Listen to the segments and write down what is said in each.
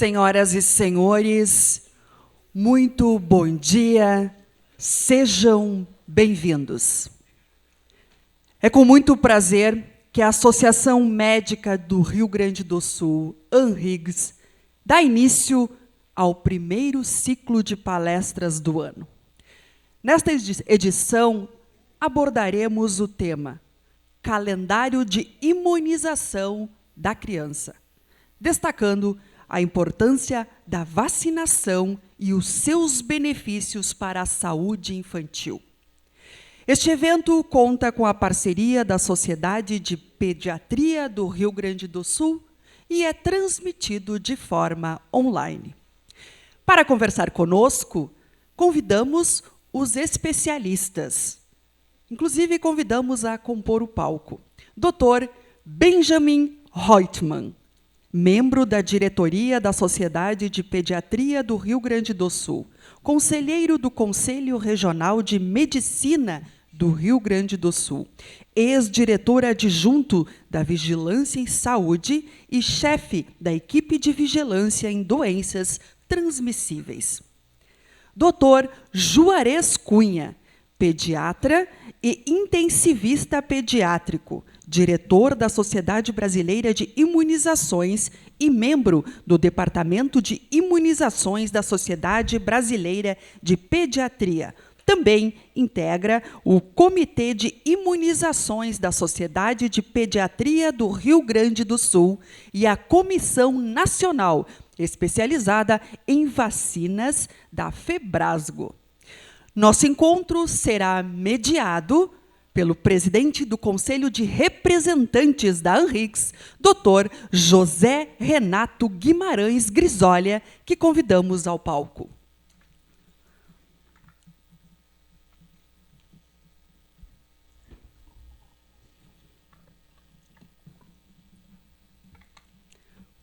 Senhoras e senhores, muito bom dia, sejam bem-vindos. É com muito prazer que a Associação Médica do Rio Grande do Sul, ANRIGS, dá início ao primeiro ciclo de palestras do ano. Nesta edição, abordaremos o tema Calendário de Imunização da Criança, destacando a importância da vacinação e os seus benefícios para a saúde infantil. Este evento conta com a parceria da Sociedade de Pediatria do Rio Grande do Sul e é transmitido de forma online. Para conversar conosco, convidamos os especialistas. Inclusive, convidamos a compor o palco. Dr. Benjamin Reutemann, membro da diretoria da Sociedade de Pediatria do Rio Grande do Sul, conselheiro do Conselho Regional de Medicina do Rio Grande do Sul, ex-diretor adjunto da Vigilância em Saúde e chefe da equipe de vigilância em doenças transmissíveis. Dr. Juarez Cunha, pediatra e intensivista pediátrico, diretor da Sociedade Brasileira de Imunizações e membro do Departamento de Imunizações da Sociedade Brasileira de Pediatria. Também integra o Comitê de Imunizações da Sociedade de Pediatria do Rio Grande do Sul e a Comissão Nacional especializada em vacinas da Febrasgo. Nosso encontro será mediado pelo presidente do Conselho de Representantes da ANRIGS, Dr. José Renato Guimarães Grisolha, que convidamos ao palco.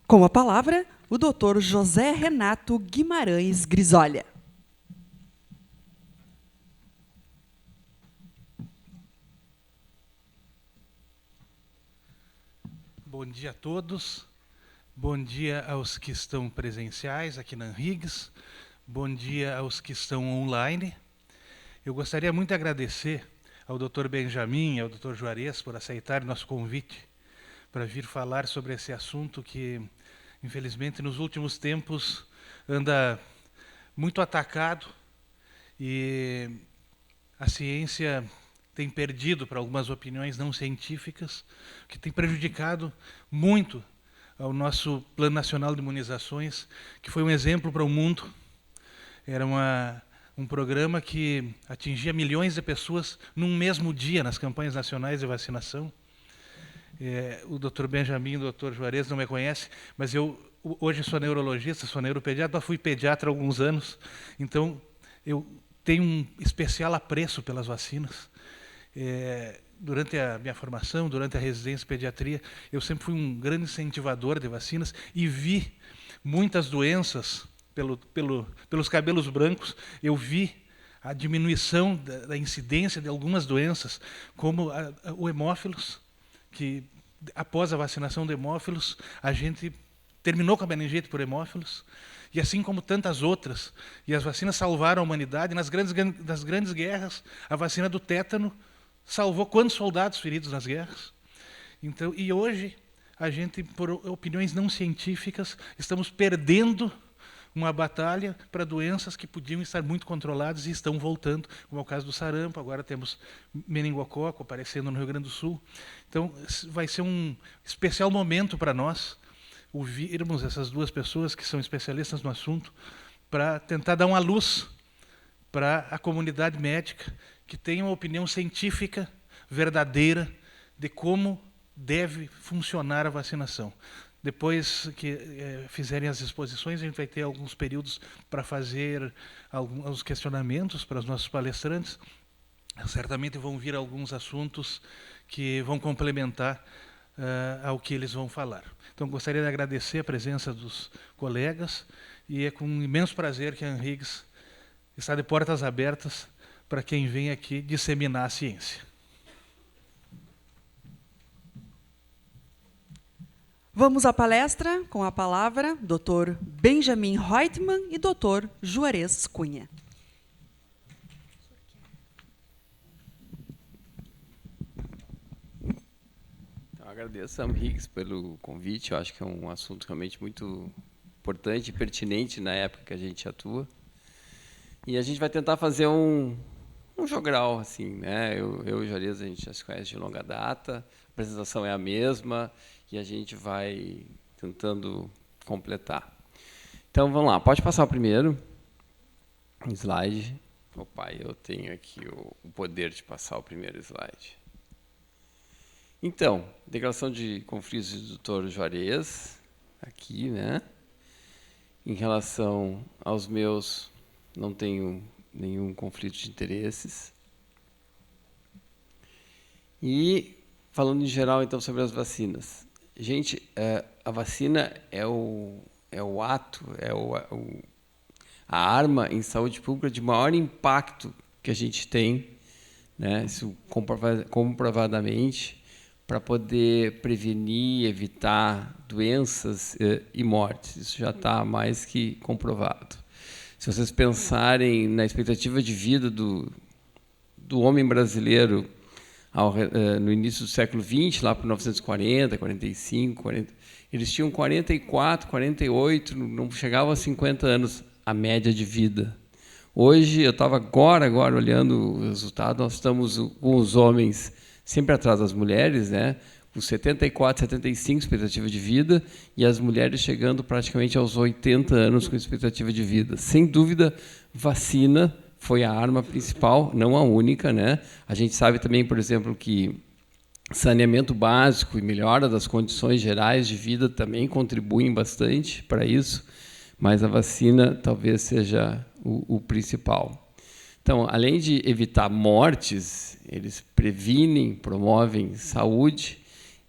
Com a palavra, o Dr. José Renato Guimarães Grisolha. Bom dia a todos, bom dia aos que estão presenciais aqui na ANRIGS, bom dia aos que estão online. Eu gostaria muito de agradecer ao Dr. Benjamin e ao Dr. Juarez por aceitarem nosso convite para vir falar sobre esse assunto que, infelizmente, nos últimos tempos anda muito atacado e a ciência tem perdido para algumas opiniões não científicas, que tem prejudicado muito ao nosso Plano Nacional de Imunizações, que foi um exemplo para o mundo. Era um programa que atingia milhões de pessoas num mesmo dia nas campanhas nacionais de vacinação. O Dr. Benjamin e o Dr. Juarez não me conhecem, mas eu hoje sou neurologista, sou neuropediatra, fui pediatra há alguns anos, então eu tenho um especial apreço pelas vacinas. Durante a minha formação, durante a residência em pediatria, eu sempre fui um grande incentivador de vacinas e vi muitas doenças pelos cabelos brancos. Eu vi a diminuição da incidência de algumas doenças, como o hemófilos, que após a vacinação de hemófilos, a gente terminou com a meningite por hemófilos, e assim como tantas outras. E as vacinas salvaram a humanidade. Nas grandes guerras, a vacina do tétano salvou quantos soldados feridos nas guerras? Então, e hoje, a gente, por opiniões não científicas, estamos perdendo uma batalha para doenças que podiam estar muito controladas e estão voltando, como é o caso do sarampo. Agora temos meningococo aparecendo no Rio Grande do Sul. Então, vai ser um especial momento para nós ouvirmos essas duas pessoas que são especialistas no assunto, para tentar dar uma luz para a comunidade médica, que tem uma opinião científica verdadeira de como deve funcionar a vacinação. Depois que fizerem as exposições, a gente vai ter alguns períodos para fazer alguns questionamentos para os nossos palestrantes. Certamente vão vir alguns assuntos que vão complementar ao que eles vão falar. Então, gostaria de agradecer a presença dos colegas e é com um imenso prazer que a ANRIGS está de portas abertas para quem vem aqui disseminar a ciência. Vamos à palestra com a palavra Dr. Benjamin Reutemann e Dr. Juarez Cunha. Eu agradeço a Higgs pelo convite. Eu acho que é um assunto realmente muito importante e pertinente na época que a gente atua. E a gente vai tentar fazer um jogral, assim, né? Eu e o Juarez, a gente já se conhece de longa data, a apresentação é a mesma e a gente vai tentando completar. Então, vamos lá. Pode passar o primeiro slide. Opa, eu tenho aqui o poder de passar o primeiro slide. Então, declaração de conflitos do Dr. Juarez, aqui, né? Em relação aos meus, não tenho nenhum conflito de interesses. E, falando em geral, então, sobre as vacinas. Gente, a vacina é o ato, a arma em saúde pública de maior impacto que a gente tem, né? Isso comprovadamente, para poder prevenir, evitar doenças e mortes. Isso já está mais que comprovado. Se vocês pensarem na expectativa de vida do homem brasileiro no início do século XX, lá para 1940, 45, 40, eles tinham 44, 48, não chegavam a 50 anos a média de vida. Hoje, eu estava agora olhando o resultado, nós estamos com os homens sempre atrás das mulheres, né? Com 74, 75 expectativa de vida, e as mulheres chegando praticamente aos 80 anos com expectativa de vida. Sem dúvida, vacina foi a arma principal, não a única, né? A gente sabe também, por exemplo, que saneamento básico e melhora das condições gerais de vida também contribuem bastante para isso, mas a vacina talvez seja o principal. Então, além de evitar mortes, eles previnem, promovem saúde,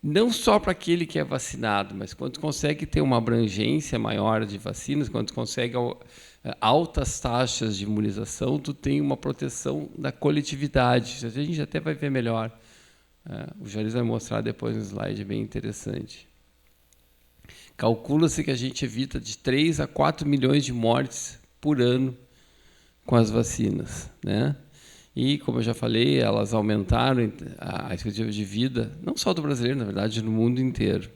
não só para aquele que é vacinado, mas quando consegue ter uma abrangência maior de vacinas, quando consegue altas taxas de imunização, tu tem uma proteção da coletividade. A gente até vai ver melhor. O Juarez vai mostrar depois um slide bem interessante. Calcula-se que a gente evita de 3 a 4 milhões de mortes por ano com as vacinas, né? E, como eu já falei, elas aumentaram a expectativa de vida, não só do brasileiro, na verdade, no mundo inteiro.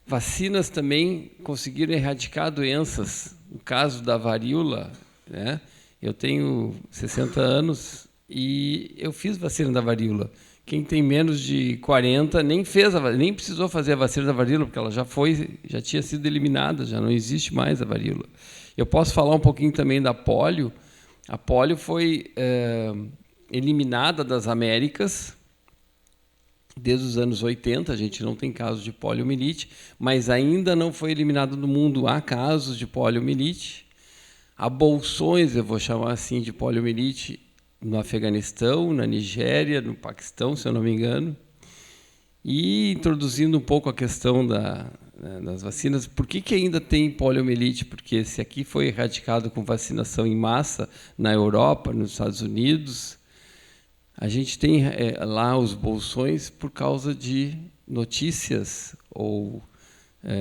Vacinas também conseguiram erradicar doenças. O caso da varíola, né? Eu tenho 60 anos e eu fiz vacina da varíola. Quem tem menos de 40 nem precisou fazer a vacina da varíola, porque ela já tinha sido eliminada, já não existe mais a varíola. Eu posso falar um pouquinho também da polio. A polio foi eliminada das Américas desde os anos 80, a gente não tem casos de poliomielite, mas ainda não foi eliminada do mundo. Há casos de poliomielite. Há bolsões, eu vou chamar assim, de poliomielite no Afeganistão, na Nigéria, no Paquistão, se eu não me engano. E introduzindo um pouco a questão das vacinas, por que ainda tem poliomielite? Porque se aqui foi erradicado com vacinação em massa na Europa, nos Estados Unidos, a gente tem lá os bolsões por causa de notícias ou,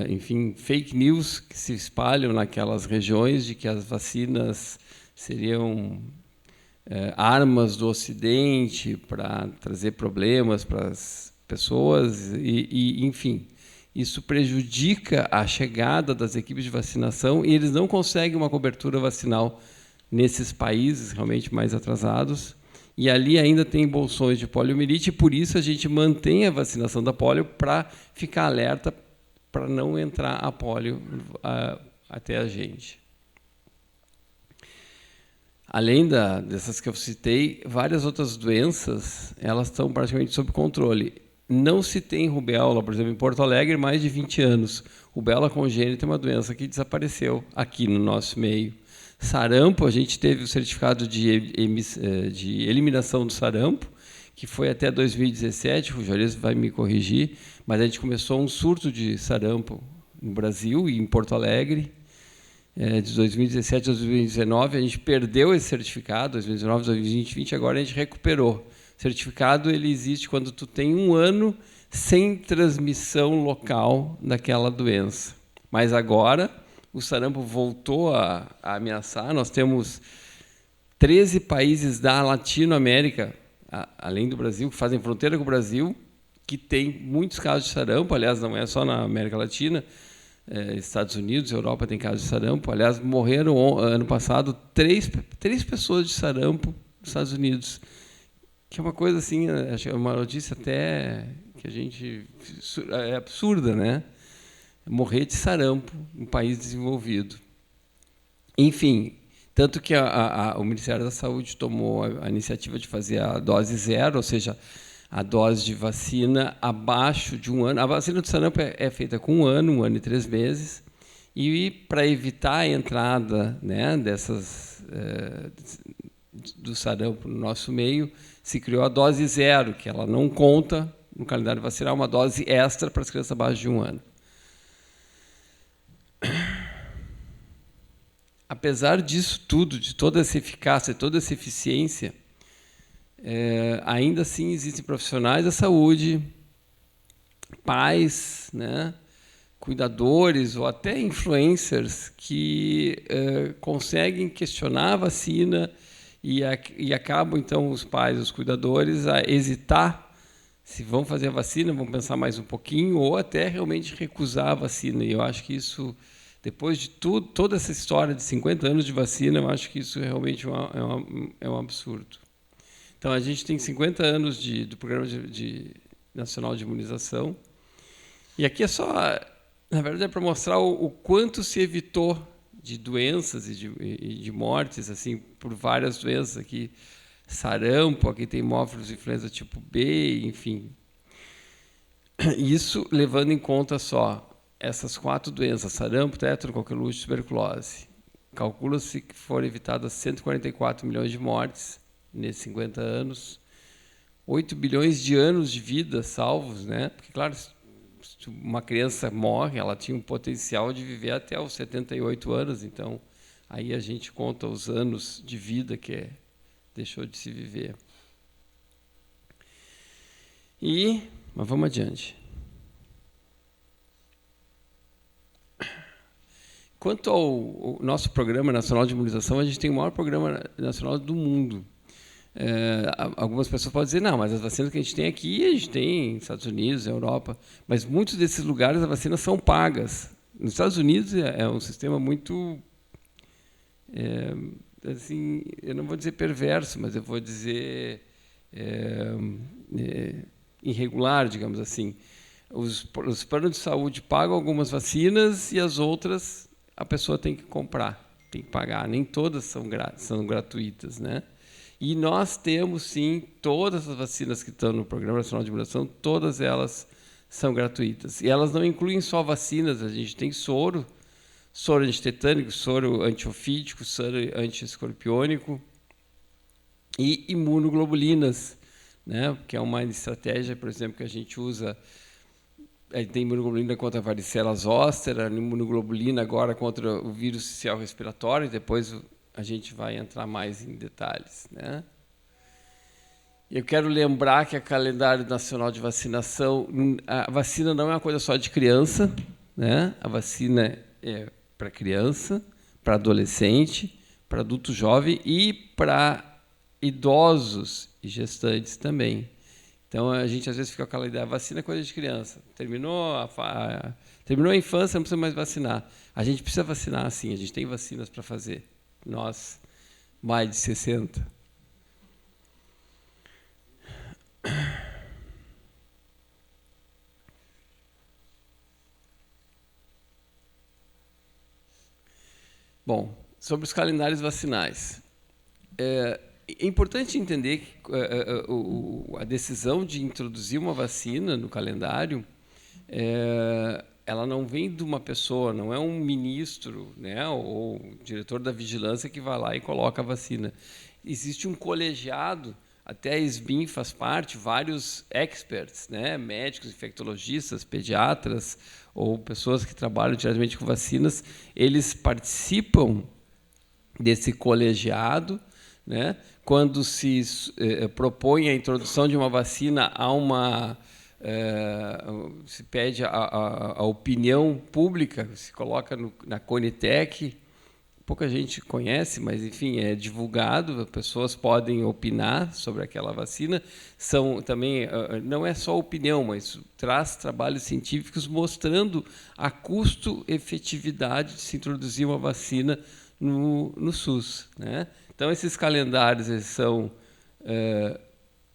enfim, fake news que se espalham naquelas regiões de que as vacinas seriam armas do Ocidente para trazer problemas para as pessoas enfim, isso prejudica a chegada das equipes de vacinação e eles não conseguem uma cobertura vacinal nesses países realmente mais atrasados. E ali ainda tem bolsões de poliomielite, e por isso a gente mantém a vacinação da polio para ficar alerta para não entrar a polio até a gente. Além dessas que eu citei, várias outras doenças elas estão praticamente sob controle. Não se tem rubéola, por exemplo, em Porto Alegre, mais de 20 anos. Rubéola congênita é uma doença que desapareceu aqui no nosso meio. Sarampo, a gente teve o certificado de eliminação do sarampo, que foi até 2017, o Juarez vai me corrigir, mas a gente começou um surto de sarampo no Brasil e em Porto Alegre. De 2017 a 2019, a gente perdeu esse certificado, 2019, 2020, agora a gente recuperou. certificado ele existe quando tu tem 1 ano sem transmissão local daquela doença. Mas agora o sarampo voltou a ameaçar. Nós temos 13 países da Latinoamérica, além do Brasil, que fazem fronteira com o Brasil, que tem muitos casos de sarampo. Aliás, não é só na América Latina, Estados Unidos, Europa tem casos de sarampo. Aliás, morreram ano passado 3 pessoas de sarampo nos Estados Unidos, que é uma coisa assim, é uma notícia até que a gente é absurda, né? Morrer de sarampo em um país desenvolvido. Enfim, tanto que o Ministério da Saúde tomou a iniciativa de fazer a dose 0, ou seja, a dose de vacina abaixo de 1 ano. A vacina do sarampo é feita com 1 ano e 3 meses, e para evitar a entrada, né, do sarampo no nosso meio, se criou a dose 0, que ela não conta no calendário vacinal, uma dose extra para as crianças abaixo de 1 ano. Apesar disso tudo, de toda essa eficácia, toda essa eficiência, ainda assim existem profissionais da saúde, pais, né, cuidadores ou até influencers que conseguem questionar a vacina e acabam, então, os pais, os cuidadores, a hesitar se vão fazer a vacina, vão pensar mais um pouquinho, ou até realmente recusar a vacina. E eu acho que isso, depois de toda essa história de 50 anos de vacina, eu acho que isso realmente é um absurdo. Então, a gente tem 50 anos do Programa Nacional de Imunização, e aqui é só, na verdade, é para mostrar o quanto se evitou de doenças e de mortes, assim, por várias doenças aqui. Sarampo, aqui tem hemófilos influenza tipo B, enfim. Isso levando em conta só essas 4 doenças: sarampo, tétano, coqueluche e tuberculose. Calcula-se que foram evitadas 144 milhões de mortes nesses 50 anos, 8 bilhões de anos de vida salvos, né? Porque, claro, se uma criança morre, ela tinha um potencial de viver até os 78 anos, então aí a gente conta os anos de vida que deixou de se viver. Mas vamos adiante. Quanto ao nosso Programa Nacional de Imunização, a gente tem o maior programa nacional do mundo. Algumas pessoas podem dizer, não, mas as vacinas que a gente tem aqui, a gente tem nos Estados Unidos, na Europa, mas muitos desses lugares as vacinas são pagas. Nos Estados Unidos é um sistema muito... assim, eu não vou dizer perverso, mas eu vou dizer irregular, digamos assim. Os planos de saúde pagam algumas vacinas e as outras a pessoa tem que comprar, tem que pagar. Nem todas são gratuitas, né? E nós temos, sim, todas as vacinas que estão no Programa Nacional de Imunização, todas elas são gratuitas. E elas não incluem só vacinas, a gente tem soro antitetânico, soro antiofídico, soro antiescorpiônico e imunoglobulinas, né? Que é uma estratégia, por exemplo, que a gente usa. Tem imunoglobulina contra a varicela zoster, a imunoglobulina agora contra o vírus sincicial respiratório, depois a gente vai entrar mais em detalhes, né? Eu quero lembrar que o calendário nacional de vacinação, a vacina não é uma coisa só de criança, né? A vacina é para criança, para adolescente, para adulto jovem e para idosos e gestantes também. Então, a gente às vezes fica com aquela ideia, vacina é coisa de criança. Terminou a infância, não precisa mais vacinar. A gente precisa vacinar, sim, a gente tem vacinas para fazer. Nós, mais de 60. Bom, sobre os calendários vacinais. É importante entender que a decisão de introduzir uma vacina no calendário, ela não vem de uma pessoa, não é um ministro, né, ou diretor da vigilância que vai lá e coloca a vacina. Existe um colegiado, até a SBIM faz parte, vários experts, né, médicos, infectologistas, pediatras, ou pessoas que trabalham diretamente com vacinas, eles participam desse colegiado, né? Quando se propõe a introdução de uma vacina se pede a opinião pública, se coloca na Conitec, pouca gente conhece, mas enfim, é divulgado, pessoas podem opinar sobre aquela vacina. Também não é só opinião, mas traz trabalhos científicos mostrando a custo-efetividade de se introduzir uma vacina no SUS, né? Então, esses calendários eles são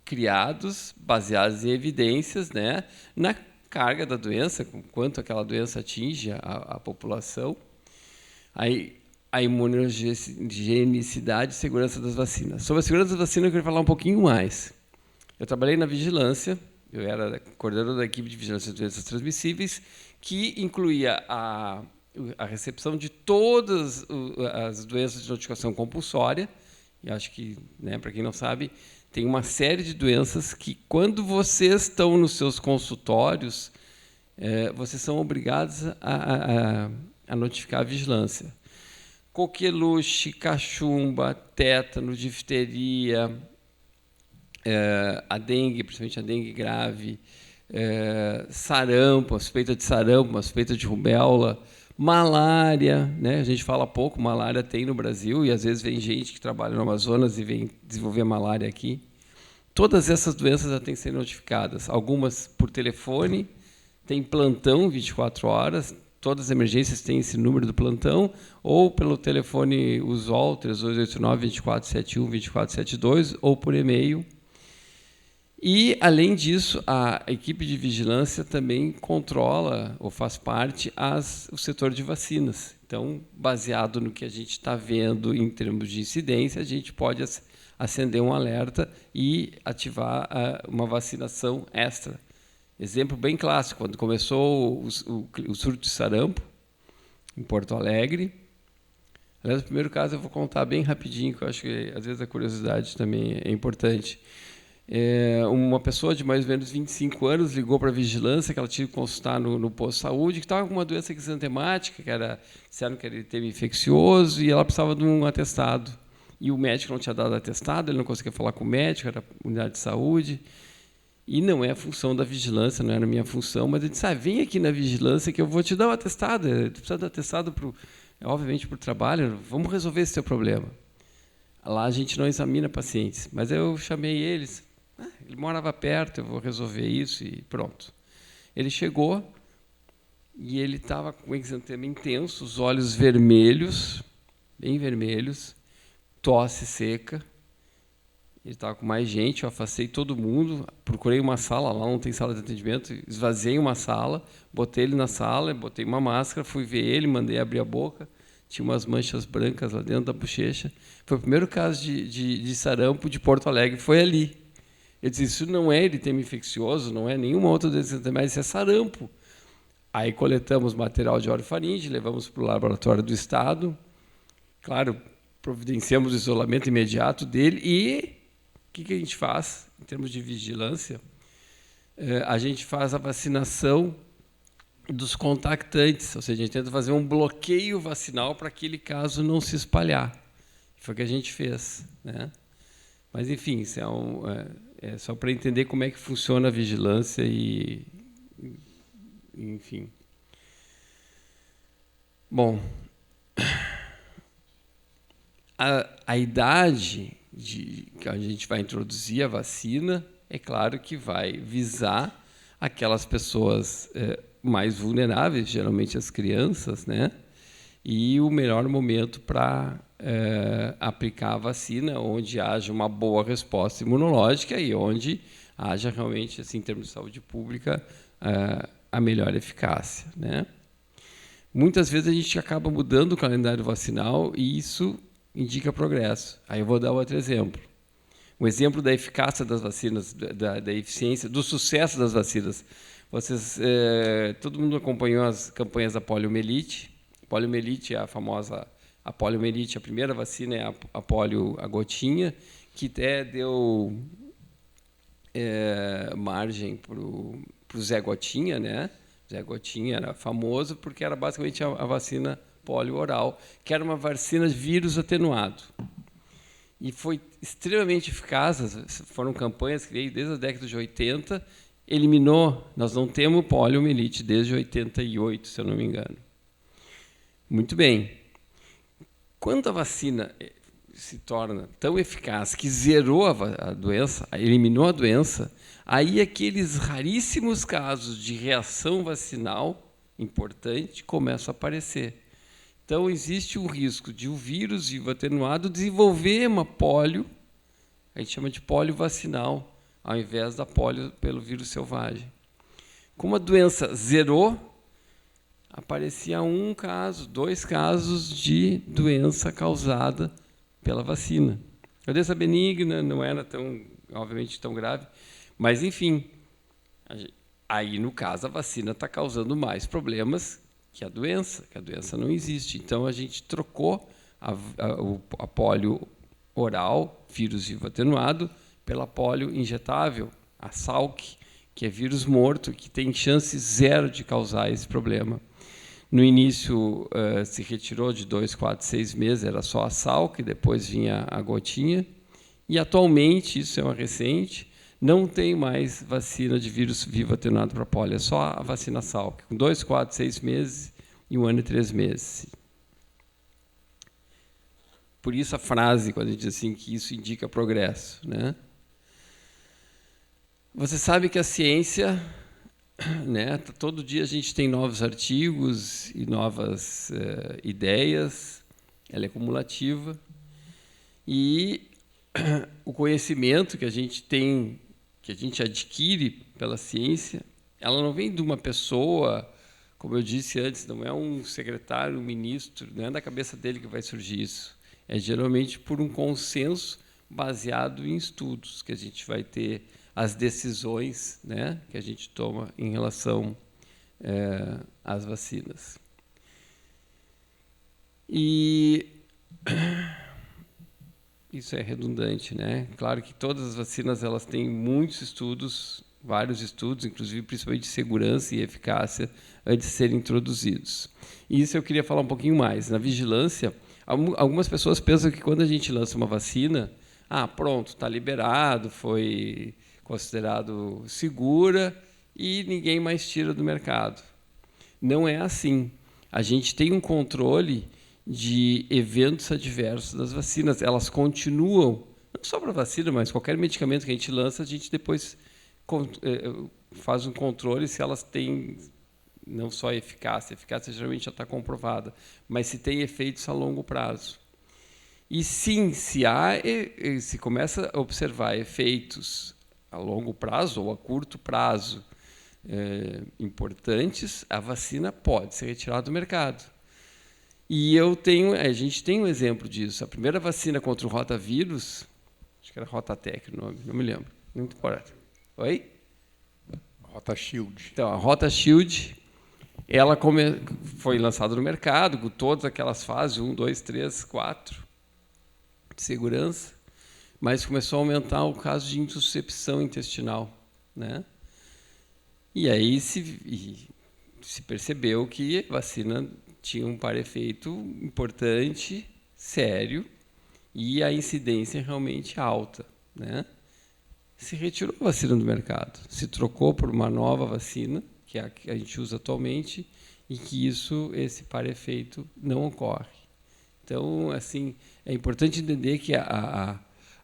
criados, baseados em evidências, né, na carga da doença, com quanto aquela doença atinge a população, a imunogenicidade e segurança das vacinas. Sobre a segurança das vacinas, eu queria falar um pouquinho mais. Eu trabalhei na vigilância, eu era coordenador da equipe de vigilância de doenças transmissíveis, que incluía a recepção de todas as doenças de notificação compulsória. E acho que, né, para quem não sabe, tem uma série de doenças que, quando vocês estão nos seus consultórios, vocês são obrigados a notificar a vigilância. Coqueluche, cachumba, tétano, difteria, a dengue, principalmente a dengue grave, sarampo, a suspeita de sarampo, a suspeita de rubéola, malária, né? A gente fala pouco, malária tem no Brasil, e às vezes vem gente que trabalha no Amazonas e vem desenvolver malária aqui. Todas essas doenças já têm que ser notificadas, algumas por telefone, tem plantão 24 horas, todas as emergências têm esse número do plantão, ou pelo telefone usual, 3289-2471-2472, ou por e-mail. E, além disso, a equipe de vigilância também controla, ou faz parte, o setor de vacinas. Então, baseado no que a gente está vendo em termos de incidência, a gente pode acender um alerta e ativar uma vacinação extra. Exemplo bem clássico, quando começou o surto de sarampo, em Porto Alegre. Aliás, o primeiro caso eu vou contar bem rapidinho, que eu acho que, às vezes, a curiosidade também é importante. Uma pessoa de mais ou menos 25 anos ligou para a vigilância, que ela tinha que consultar no posto de saúde, que estava com uma doença exantemática, disseram que era eritema infeccioso, e ela precisava de um atestado. E o médico não tinha dado atestado, ele não conseguia falar com o médico, era unidade de saúde. E não é a função da vigilância, não era a minha função, mas ele disse, vem aqui na vigilância que eu vou te dar o atestado. Tu precisa de atestado, obviamente, para o trabalho, vamos resolver esse teu problema. Lá a gente não examina pacientes, mas eu chamei eles, ele morava perto, eu vou resolver isso e pronto. Ele chegou e ele estava com um exantema intenso, os olhos vermelhos, bem vermelhos, tosse seca. Ele estava com mais gente, eu afastei todo mundo, procurei uma sala, lá não tem sala de atendimento, esvaziei uma sala, botei ele na sala, botei uma máscara, fui ver ele, mandei abrir a boca, tinha umas manchas brancas lá dentro da bochecha. Foi o primeiro caso de sarampo de Porto Alegre, foi ali. Eu disse, isso não é eritema infeccioso, não é nenhuma outra doença, mas isso é sarampo. Aí coletamos material de orofaringe, levamos para o laboratório do Estado, claro, providenciamos o isolamento imediato dele e o que a gente faz em termos de vigilância? A gente faz a vacinação dos contactantes, ou seja, a gente tenta fazer um bloqueio vacinal para aquele caso não se espalhar. Foi o que a gente fez, né? Mas, enfim, isso é só para entender como é que funciona a vigilância e enfim. Bom, a idade que a gente vai introduzir a vacina, é claro que vai visar aquelas pessoas mais vulneráveis, geralmente as crianças, né? E o melhor momento para aplicar a vacina, onde haja uma boa resposta imunológica e onde haja realmente, assim, em termos de saúde pública, a melhor eficácia, né? Muitas vezes a gente acaba mudando o calendário vacinal e isso indica progresso. Aí eu vou dar outro exemplo. Um exemplo da eficácia das vacinas, da eficiência, do sucesso das vacinas. Todo mundo acompanhou as campanhas da poliomielite. Poliomielite é a famosa poliomielite, a primeira vacina é a polio, a gotinha, que até deu margem para o Zé Gotinha, né? Zé Gotinha era famoso porque era basicamente a vacina polio oral, que era uma vacina de vírus atenuado. e foi extremamente eficaz. Foram campanhas que veio desde a década de 80, eliminou. Nós não temos poliomielite desde 88, se eu não me engano. Muito bem. Quando a vacina se torna tão eficaz que zerou a doença, eliminou a doença, aí aqueles raríssimos casos de reação vacinal importante começam a aparecer. Então, existe o risco de o vírus vivo atenuado desenvolver uma polio, a gente chama de polio vacinal, ao invés da polio pelo vírus selvagem. Como a doença zerou, aparecia 1 caso, 2 casos de doença causada pela vacina. A doença benigna não era tão, obviamente, tão grave, mas, enfim, aí, no caso, a vacina está causando mais problemas que a doença não existe. Então, a gente trocou a polio oral, vírus vivo atenuado, pela polio injetável, a Salk, que é vírus morto, que tem chance zero de causar esse problema. No início, se retirou de 2, 4, 6 meses, era só a Salk, depois vinha a gotinha. E, atualmente, isso é uma recente, não tem mais vacina de vírus vivo atenuado para polio, é só a vacina Salk, com 2, 4, 6 meses e 1 ano e 3 meses. Por isso a frase, quando a gente diz assim, que isso indica progresso, né? Você sabe que a ciência, né, todo dia a gente tem novos artigos e novas ideias, ela é cumulativa, e o conhecimento que a gente tem, que a gente adquire pela ciência, ela não vem de uma pessoa, como eu disse antes, não é um secretário, um ministro, não é da cabeça dele que vai surgir isso. É geralmente por um consenso baseado em estudos que a gente vai ter as decisões, né, que a gente toma em relação às vacinas. E isso é redundante, né? Claro que todas as vacinas elas têm muitos estudos, vários estudos, inclusive principalmente de segurança e eficácia, antes de serem introduzidos. E isso eu queria falar um pouquinho mais. Na vigilância, algumas pessoas pensam que quando a gente lança uma vacina, pronto, está liberado, foi considerado segura e ninguém mais tira do mercado. Não é assim. A gente tem um controle de eventos adversos das vacinas. Elas continuam, não só para a vacina, mas qualquer medicamento que a gente lança, a gente depois faz um controle se elas têm não só eficácia, a eficácia geralmente já está comprovada, mas se tem efeitos a longo prazo. E sim, se começa a observar efeitos a longo prazo ou a curto prazo importantes, a vacina pode ser retirada do mercado. E a gente tem um exemplo disso. A primeira vacina contra o rotavírus, acho que era Rotatec o nome, não me lembro. Muito importante. Oi? RotaShield. Então, a RotaShield, ela foi lançada no mercado com todas aquelas fases, 1, 2, 3, 4, de segurança, mas começou a aumentar o caso de intussuscepção intestinal, né? E aí se percebeu que a vacina tinha um para-efeito importante, sério, e a incidência realmente alta, né? Se retirou a vacina do mercado, se trocou por uma nova vacina, que é a que a gente usa atualmente, e que esse para-efeito não ocorre. Então, assim, é importante entender que a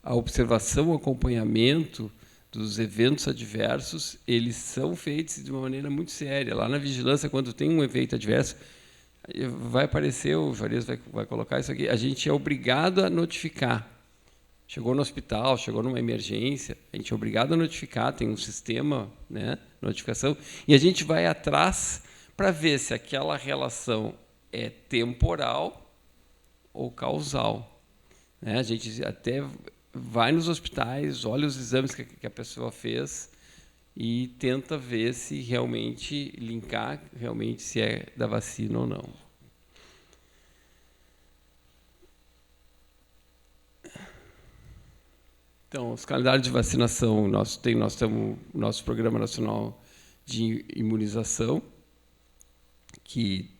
observação, o acompanhamento dos eventos adversos, eles são feitos de uma maneira muito séria. Lá na vigilância, quando tem um efeito adverso, vai aparecer, o Farias vai colocar isso aqui, a gente é obrigado a notificar. Chegou no hospital, chegou numa emergência, a gente é obrigado a notificar, tem um sistema, né, notificação, e a gente vai atrás para ver se aquela relação é temporal ou causal. Né? A gente até vai nos hospitais, olha os exames que a pessoa fez e tenta ver se realmente linkar realmente se é da vacina ou não. Então, os calendários de vacinação, nós temos o nosso Programa Nacional de Imunização, que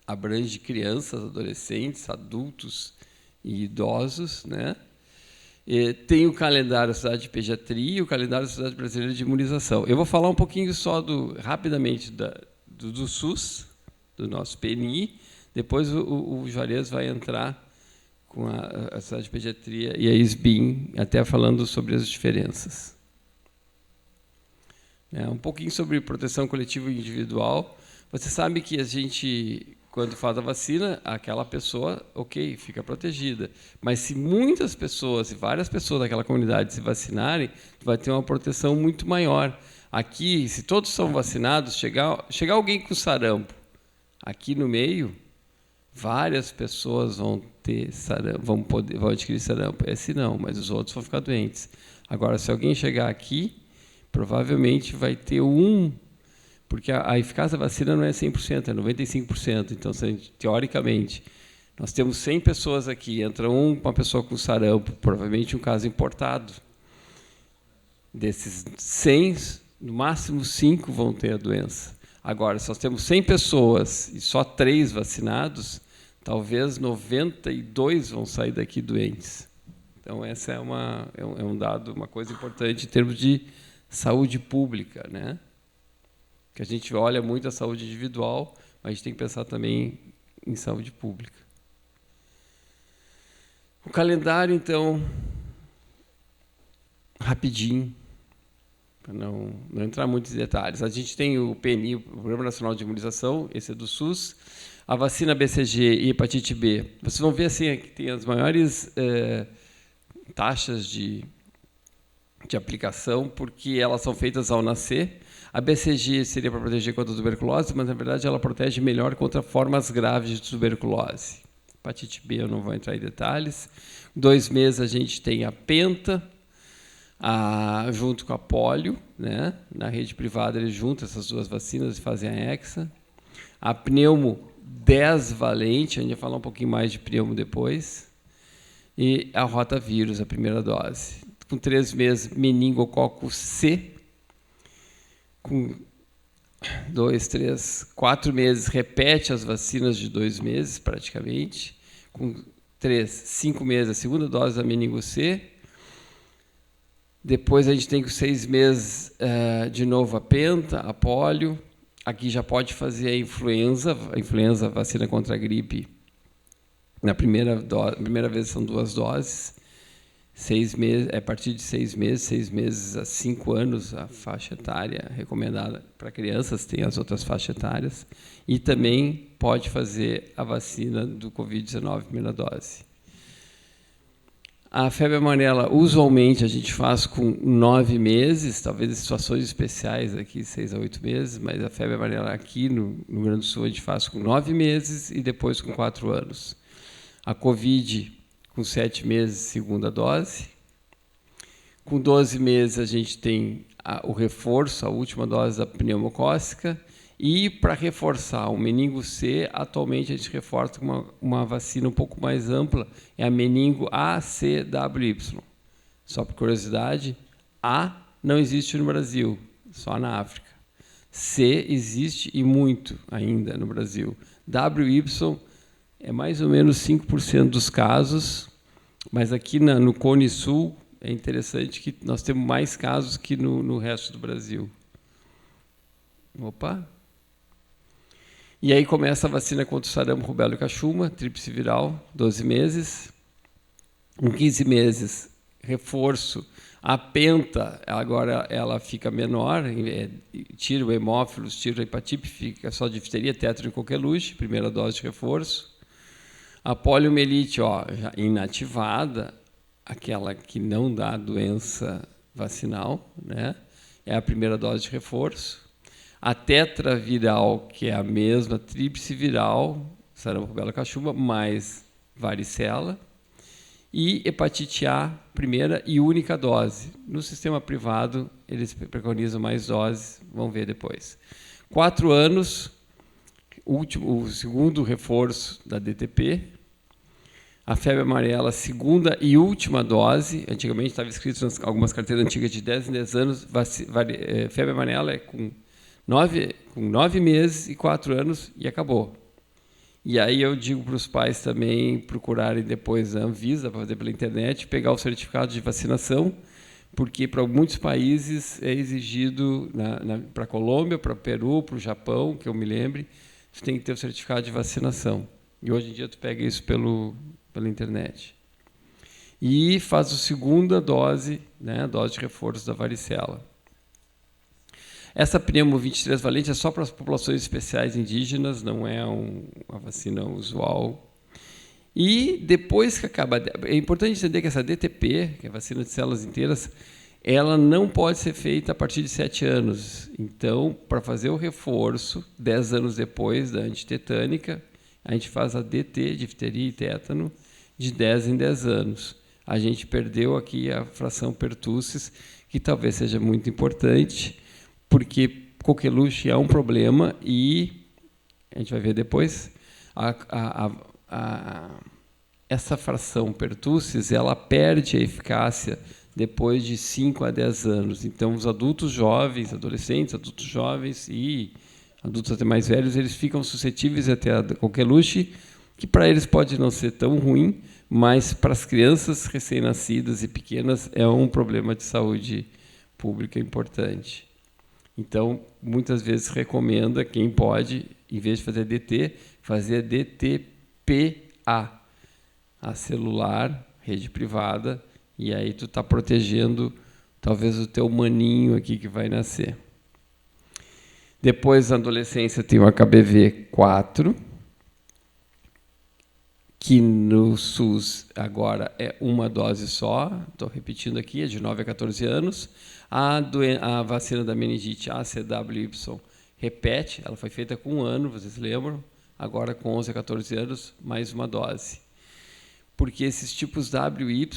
abrange crianças, adolescentes, adultos e idosos, né? Tem o calendário da Sociedade de Pediatria e o calendário da Sociedade Brasileira de Imunização. Eu vou falar um pouquinho só rapidamente do SUS, do nosso PNI, depois o Juarez vai entrar com a Sociedade de Pediatria e a ISBIM, até falando sobre as diferenças. Um pouquinho sobre proteção coletiva e individual. Você sabe que a gente, quando faz a vacina, aquela pessoa, ok, fica protegida. Mas se muitas pessoas, se várias pessoas daquela comunidade se vacinarem, vai ter uma proteção muito maior. Aqui, se todos são vacinados, chegar alguém com sarampo aqui no meio, várias pessoas vão ter sarampo, vão adquirir sarampo. Esse não, mas os outros vão ficar doentes. Agora, se alguém chegar aqui, provavelmente vai ter porque a eficácia da vacina não é 100%, é 95%. Então, teoricamente, nós temos 100 pessoas aqui, entra uma pessoa com sarampo, provavelmente um caso importado. Desses 100, no máximo 5 vão ter a doença. Agora, se nós temos 100 pessoas e só 3 vacinados, talvez 92 vão sair daqui doentes. Então, essa é um dado, uma coisa importante em termos de saúde pública, né? Que a gente olha muito a saúde individual, mas a gente tem que pensar também em saúde pública. O calendário, então, rapidinho, para não entrar muito em detalhes. A gente tem o PNI, o Programa Nacional de Imunização, esse é do SUS, a vacina BCG e hepatite B. Vocês vão ver assim, que tem as maiores taxas de aplicação, porque elas são feitas ao nascer. A BCG seria para proteger contra a tuberculose, mas, na verdade, ela protege melhor contra formas graves de tuberculose. Hepatite B eu não vou entrar em detalhes. 2 meses a gente tem a penta, junto com a polio, né? Na rede privada eles juntam essas 2 vacinas e fazem a hexa. A pneumo 10 valente, a gente vai falar um pouquinho mais de pneumo depois. E a rotavírus, a primeira dose. Com 3 meses, meningococo C. Com 2, 3, 4 meses, repete as vacinas de 2 meses, praticamente. Com 3, 5 meses, a segunda dose da meningo C. Depois a gente tem com 6 meses, de novo, a penta, a polio. Aqui já pode fazer a influenza, vacina contra a gripe. Na primeira vez são 2 doses. 6 meses, a partir de 6 meses a 5 anos, a faixa etária recomendada para crianças, tem as outras faixas etárias, e também pode fazer a vacina do Covid-19, primeira dose. A febre amarela, usualmente, a gente faz com 9 meses, talvez em situações especiais aqui, 6 a 8 meses, mas a febre amarela aqui no Rio Grande do Sul a gente faz com 9 meses e depois com 4 anos. A Covid, com 7 meses, segunda dose. Com 12 meses, a gente tem o reforço, a última dose da pneumocócica. E, para reforçar o meningo C, atualmente a gente reforça com uma vacina um pouco mais ampla, é a meningo ACWY. Só por curiosidade, A não existe no Brasil, só na África. C existe e muito ainda no Brasil. WY é mais ou menos 5% dos casos, mas aqui no Cone Sul é interessante que nós temos mais casos que no resto do Brasil. Opa! E aí começa a vacina contra o sarampo, rubéola e cachumba, tríplice viral, 12 meses. Com 15 meses, reforço. A penta, agora ela fica menor, tira o hemófilos, tira a hepatite, fica só difteria, tétano e coqueluche, primeira dose de reforço. A poliomielite, já inativada, aquela que não dá doença vacinal, né? É a primeira dose de reforço. A tetraviral, que é a mesma, tríplice viral, sarampo, rubéola, cachumba, mais varicela. E hepatite A, primeira e única dose. No sistema privado, eles preconizam mais doses, vão ver depois. 4 anos, o segundo reforço da DTP. A febre amarela, segunda e última dose. Antigamente estava escrito em algumas carteiras antigas de 10 em 10 anos. Febre amarela é com 9 meses e 4 anos e acabou. E aí eu digo para os pais também procurarem depois a Anvisa, para fazer pela internet, pegar o certificado de vacinação, porque para muitos países é exigido, para a Colômbia, para o Peru, para o Japão, que eu me lembre, você tem que ter o certificado de vacinação. E hoje em dia tu pega isso pela internet. E faz a segunda dose, né, a dose de reforço da varicela. Essa pneumo 23 valente é só para as populações especiais indígenas, não é uma vacina usual. E depois que acaba... É importante entender que essa DTP, que é a vacina de células inteiras, ela não pode ser feita a partir de 7 anos. Então, para fazer o reforço, 10 anos depois da antitetânica, a gente faz a DT, difteria e tétano, de 10 em 10 anos. A gente perdeu aqui a fração pertussis, que talvez seja muito importante, porque coqueluche é um problema e, a gente vai ver depois, essa fração pertussis ela perde a eficácia depois de 5 a 10 anos. Então, os adultos jovens, adolescentes, adultos jovens e adultos até mais velhos, eles ficam suscetíveis até a coqueluche, que para eles pode não ser tão ruim, mas para as crianças recém-nascidas e pequenas é um problema de saúde pública importante. Então, muitas vezes recomenda, quem pode, em vez de fazer DT, fazer DTPA, a celular, rede privada, e aí tu está protegendo talvez o teu maninho aqui que vai nascer. Depois, na adolescência, tem o HPV-4, que no SUS agora é uma dose só, estou repetindo aqui, é de 9 a 14 anos. A vacina da meningite ACWY repete, ela foi feita com 1 ano, vocês lembram? Agora com 11 a 14 anos, mais uma dose. Porque esses tipos WY,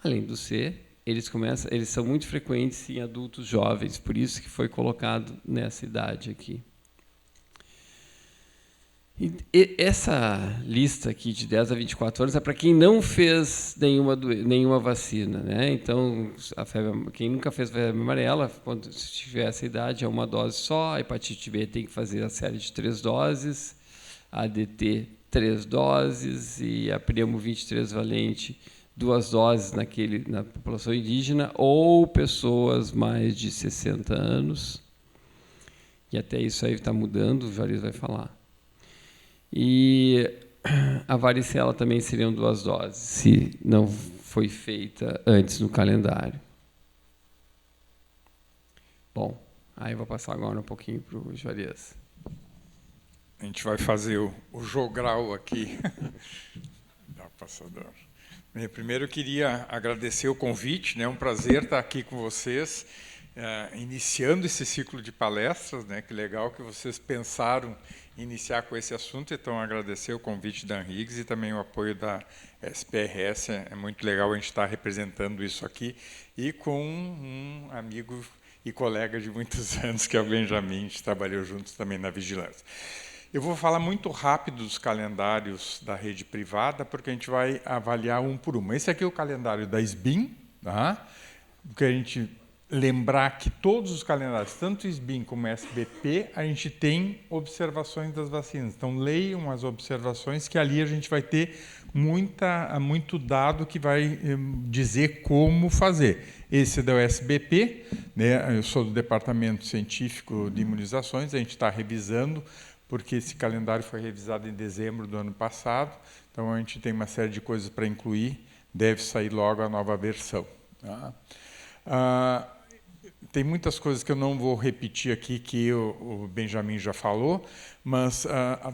além do C, eles são muito frequentes em adultos jovens, por isso que foi colocado nessa idade aqui. E essa lista aqui de 10 a 24 anos é para quem não fez nenhuma vacina, né? Então, quem nunca fez febre amarela, quando tiver essa idade, é uma dose só. A hepatite B tem que fazer a série de 3 doses, a DT 3 doses e a pneumo 23 valente 2 doses na população indígena ou pessoas mais de 60 anos. E até isso aí está mudando, o Juarez vai falar. E a varicela também seriam 2 doses, se não foi feita antes no calendário. Bom, aí eu vou passar agora um pouquinho para o Juarez. A gente vai fazer o jogral aqui. Dá passador. Primeiro eu queria agradecer o convite, né? É um prazer estar aqui com vocês, iniciando esse ciclo de palestras, né? Que legal que vocês pensaram iniciar com esse assunto, então agradecer o convite da Anhiggs e também o apoio da SPRS, é muito legal a gente estar representando isso aqui, e com um amigo e colega de muitos anos, que é o Benjamin, a gente trabalhou juntos também na vigilância. Eu vou falar muito rápido dos calendários da rede privada, porque a gente vai avaliar um por um. Esse aqui é o calendário da SBIM, tá? Porque a gente lembrar que todos os calendários, tanto SBIM como SBP, a gente tem observações das vacinas. Então, leiam as observações, que ali a gente vai ter muito dado que vai dizer como fazer. Esse é da USBP, né? Eu sou do Departamento Científico de Imunizações, a gente está revisando, porque esse calendário foi revisado em dezembro do ano passado, então a gente tem uma série de coisas para incluir, deve sair logo a nova versão. Tá? Tem muitas coisas que eu não vou repetir aqui, que o Benjamin já falou, mas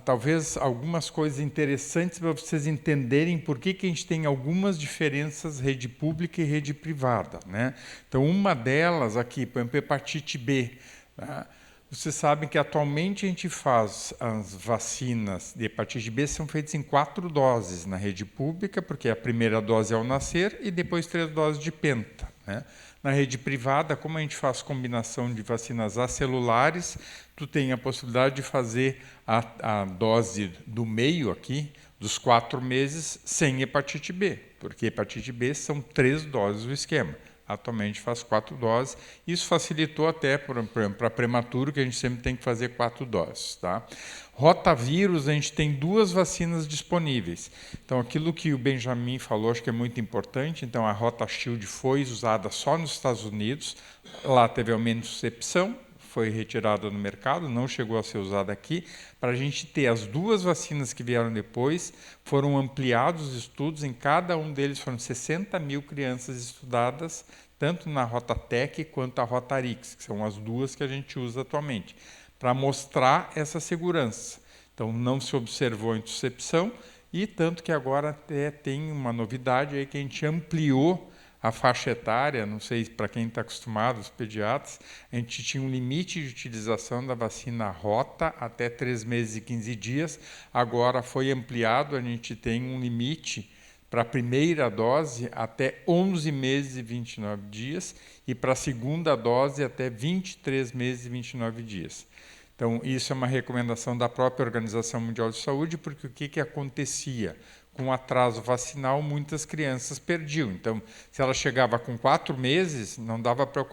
talvez algumas coisas interessantes para vocês entenderem por que a gente tem algumas diferenças rede pública e rede privada, né? Então, uma delas aqui, por exemplo, hepatite B. Tá? Vocês sabem que atualmente a gente faz as vacinas de hepatite B, são feitas em 4 doses na rede pública, porque a primeira dose é ao nascer e depois 3 doses de penta, né? Na rede privada, como a gente faz combinação de vacinas acelulares, tu tem a possibilidade de fazer a dose do meio aqui, dos 4 meses, sem hepatite B, porque hepatite B são 3 doses do esquema. atualmente faz 4 doses. Isso facilitou até para prematuro, que a gente sempre tem que fazer 4 doses. Tá? Rotavírus, a gente tem 2 vacinas disponíveis. Então, aquilo que o Benjamin falou, acho que é muito importante. Então, a RotaShield foi usada só nos Estados Unidos. Lá teve aumento de suscepção, foi retirada do mercado, não chegou a ser usada aqui. Para a gente ter as 2 vacinas que vieram depois, foram ampliados os estudos, em cada um deles foram 60 mil crianças estudadas, tanto na Rotatec quanto a Rotarix, que são as 2 que a gente usa atualmente, para mostrar essa segurança. Então, não se observou intercepção, e tanto que agora até tem uma novidade aí que a gente ampliou a faixa etária, não sei para quem está acostumado, os pediatras, a gente tinha um limite de utilização da vacina Rota até 3 meses e 15 dias, agora foi ampliado, a gente tem um limite para a primeira dose até 11 meses e 29 dias e para a segunda dose até 23 meses e 29 dias. Então, isso é uma recomendação da própria Organização Mundial de Saúde, porque o que acontecia? Com o atraso vacinal, muitas crianças perdiam. Então, se ela chegava com 4 meses, não dava para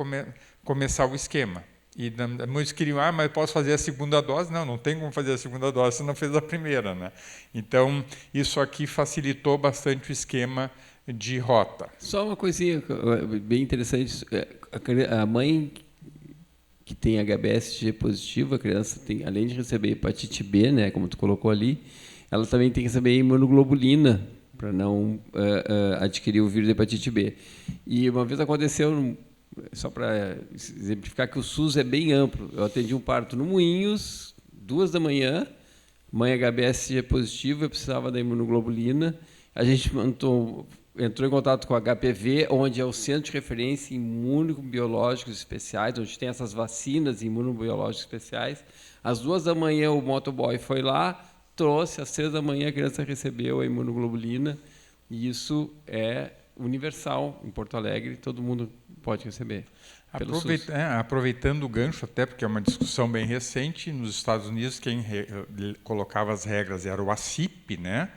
começar o esquema. E muitos queriam, mas posso fazer a segunda dose? Não, não tem como fazer a segunda dose se não fez a primeira. Né? Então, isso aqui facilitou bastante o esquema de rota. Só uma coisinha bem interessante. A mãe que tem HBsAg positivo, a criança tem, além de receber hepatite B, né, como tu colocou ali, ela também tem que receber imunoglobulina para não adquirir o vírus da hepatite B. E uma vez aconteceu, só para exemplificar que o SUS é bem amplo, eu atendi um parto no Moinhos, 2 da manhã, mãe HBsAg positiva, eu precisava da imunoglobulina, a gente entrou em contato com a HPV, onde é o Centro de Referência em Imunobiológicos Especiais, onde tem essas vacinas imunobiológicas especiais. Às 2 da manhã o motoboy foi lá, trouxe, às 6 da manhã a criança recebeu a imunoglobulina, e isso é universal em Porto Alegre, todo mundo pode receber. Aproveitando o gancho, até porque é uma discussão bem recente, nos Estados Unidos quem colocava as regras era o ACIP, né?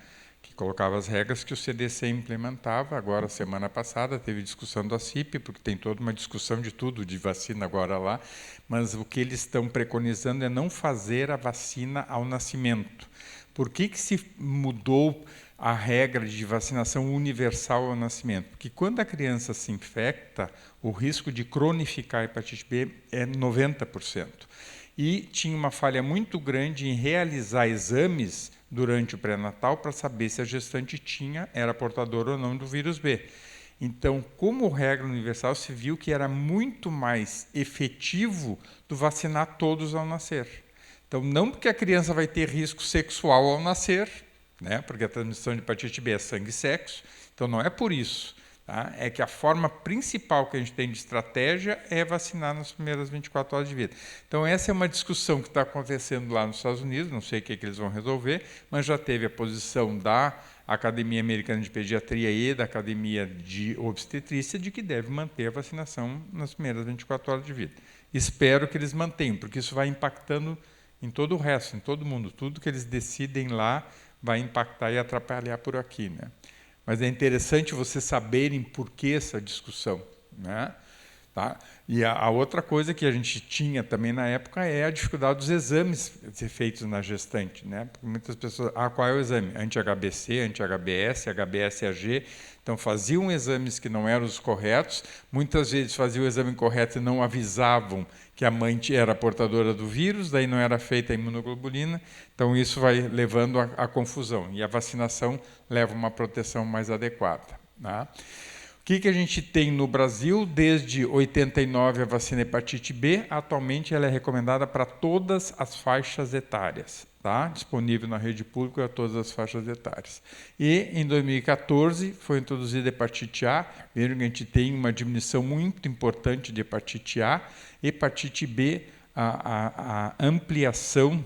Que colocava as regras que o CDC implementava. Agora, semana passada, teve discussão do ACIP, porque tem toda uma discussão de tudo, de vacina agora lá, mas o que eles estão preconizando é não fazer a vacina ao nascimento. Por que se mudou a regra de vacinação universal ao nascimento? Porque quando a criança se infecta, o risco de cronificar a hepatite B é 90%. E tinha uma falha muito grande em realizar exames durante o pré-natal para saber se a gestante era portadora ou não do vírus B. Então, como regra universal, se viu que era muito mais efetivo do vacinar todos ao nascer. Então, não porque a criança vai ter risco sexual ao nascer, né? Porque a transmissão de hepatite B é sangue e sexo, então não é por isso. Tá? É que a forma principal que a gente tem de estratégia é vacinar nas primeiras 24 horas de vida. Então, essa é uma discussão que está acontecendo lá nos Estados Unidos, não sei o que eles vão resolver, mas já teve a posição da Academia Americana de Pediatria e da Academia de Obstetrícia de que deve manter a vacinação nas primeiras 24 horas de vida. Espero que eles mantenham, porque isso vai impactando em todo o resto, em todo mundo. Tudo que eles decidem lá vai impactar e atrapalhar por aqui, né? Mas é interessante vocês saberem por que essa discussão, né? Tá? E a outra coisa que a gente tinha também na época é a dificuldade dos exames feitos na gestante, né? Porque muitas pessoas, qual é o exame? Anti-HBC, anti-HBS, HBsAg. Então, faziam exames que não eram os corretos, muitas vezes faziam o exame correto e não avisavam que a mãe era portadora do vírus, daí não era feita a imunoglobulina, então isso vai levando à confusão, e a vacinação leva uma proteção mais adequada. Tá? O que a gente tem no Brasil? Desde 89 a vacina hepatite B, atualmente ela é recomendada para todas as faixas etárias. Tá? Disponível na rede pública a todas as faixas etárias. E, em 2014, foi introduzida a hepatite A. Viram que a gente tem uma diminuição muito importante de hepatite A. Hepatite B, a ampliação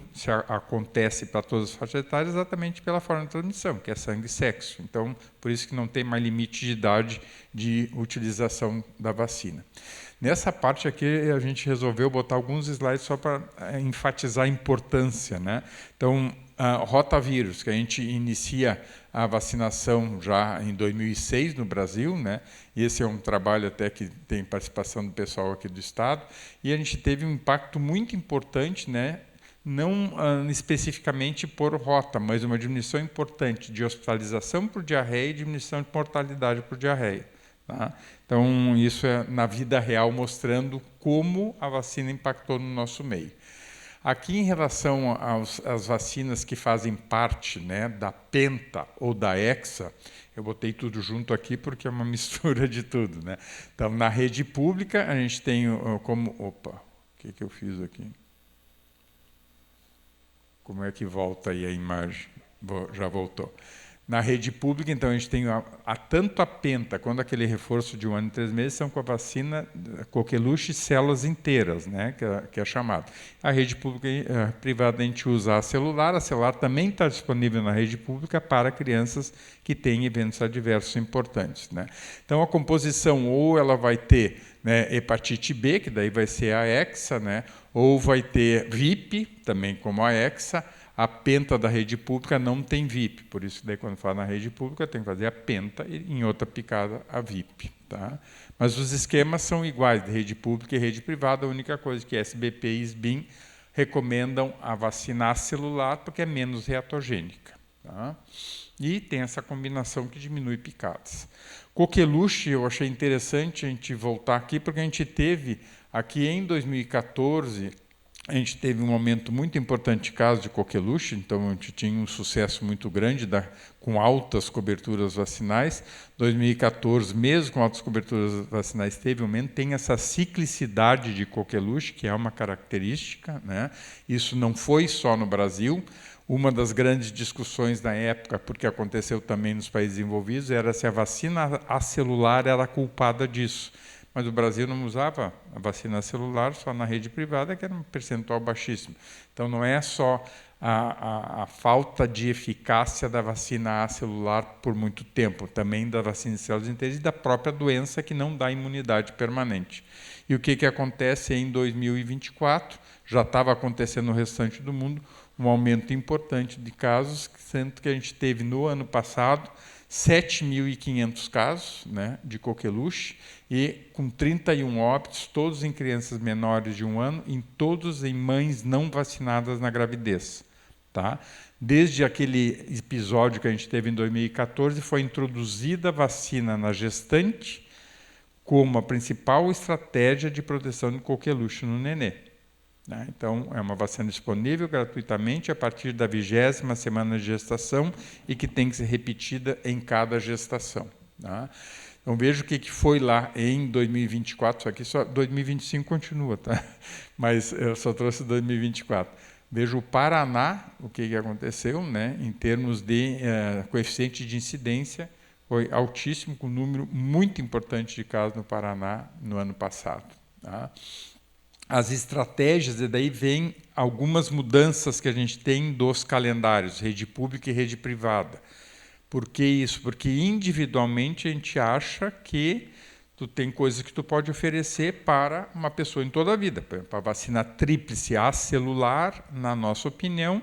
acontece para todas as faixas etárias exatamente pela forma de transmissão, que é sangue e sexo. Então, por isso que não tem mais limite de idade de utilização da vacina. Nessa parte aqui, a gente resolveu botar alguns slides só para enfatizar a importância, né? Então, rotavírus, que a gente inicia a vacinação já em 2006 no Brasil, né? E esse é um trabalho até que tem participação do pessoal aqui do Estado, e a gente teve um impacto muito importante, né? Não especificamente por rota, mas uma diminuição importante de hospitalização por diarreia e diminuição de mortalidade por diarreia. Tá? Então, isso é na vida real, mostrando como a vacina impactou no nosso meio. Aqui, em relação às vacinas que fazem parte, né, da Penta ou da Hexa, eu botei tudo junto aqui porque é uma mistura de tudo. Né? Então, na rede pública, a gente tem como... Opa, o que eu fiz aqui? Como é que volta aí a imagem? Já voltou. Na rede pública, então, a gente tem tanto a Penta quanto aquele reforço de 1 ano e 3 meses são com a vacina coqueluche células inteiras, né, que é chamado. A rede pública privada a gente usa a celular também está disponível na rede pública para crianças que têm eventos adversos importantes. Né. Então, a composição, ou ela vai ter, né, hepatite B, que daí vai ser a Hexa, né, ou vai ter VIP, também como a Hexa. A Penta da rede pública não tem VIP, por isso daí quando fala na rede pública tem que fazer a Penta e em outra picada a VIP. Tá? Mas os esquemas são iguais de rede pública e rede privada, a única coisa que SBP e SBIM recomendam a vacina celular porque é menos reatogênica. Tá? E tem essa combinação que diminui picadas. Coqueluche, eu achei interessante a gente voltar aqui, porque a gente teve aqui em 2014... A gente teve um aumento muito importante de casos de coqueluche, então a gente tinha um sucesso muito grande com altas coberturas vacinais. 2014, mesmo com altas coberturas vacinais, teve aumento. Tem essa ciclicidade de coqueluche, que é uma característica. Né? Isso não foi só no Brasil. Uma das grandes discussões na época, porque aconteceu também nos países envolvidos, era se a vacina acelular era culpada disso. Mas o Brasil não usava a vacina celular, só na rede privada, que era um percentual baixíssimo. Então, não é só a falta de eficácia da vacina acelular por muito tempo, também da vacina de células inteiras e da própria doença que não dá imunidade permanente. E o que acontece em 2024? Já estava acontecendo no restante do mundo, um aumento importante de casos, sendo que a gente teve no ano passado 7.500 casos, né, de coqueluche, e com 31 óbitos, todos em crianças menores de 1 ano, e todos em mães não vacinadas na gravidez. Tá? Desde aquele episódio que a gente teve em 2014, foi introduzida a vacina na gestante como a principal estratégia de proteção de coqueluche no nenê. Né? Então, é uma vacina disponível gratuitamente a partir da 20ª semana de gestação e que tem que ser repetida em cada gestação. Tá? Então, veja o que foi lá em 2024, só que só 2025 continua, tá? Mas eu só trouxe 2024. Veja o Paraná, o que aconteceu, né? Em termos de coeficiente de incidência, foi altíssimo, com um número muito importante de casos no Paraná no ano passado. Tá? As estratégias, e daí vem algumas mudanças que a gente tem dos calendários, rede pública e rede privada. Por que isso? Porque individualmente a gente acha que tu tem coisas que tu pode oferecer para uma pessoa em toda a vida. Por exemplo, a vacina tríplice acelular, na nossa opinião,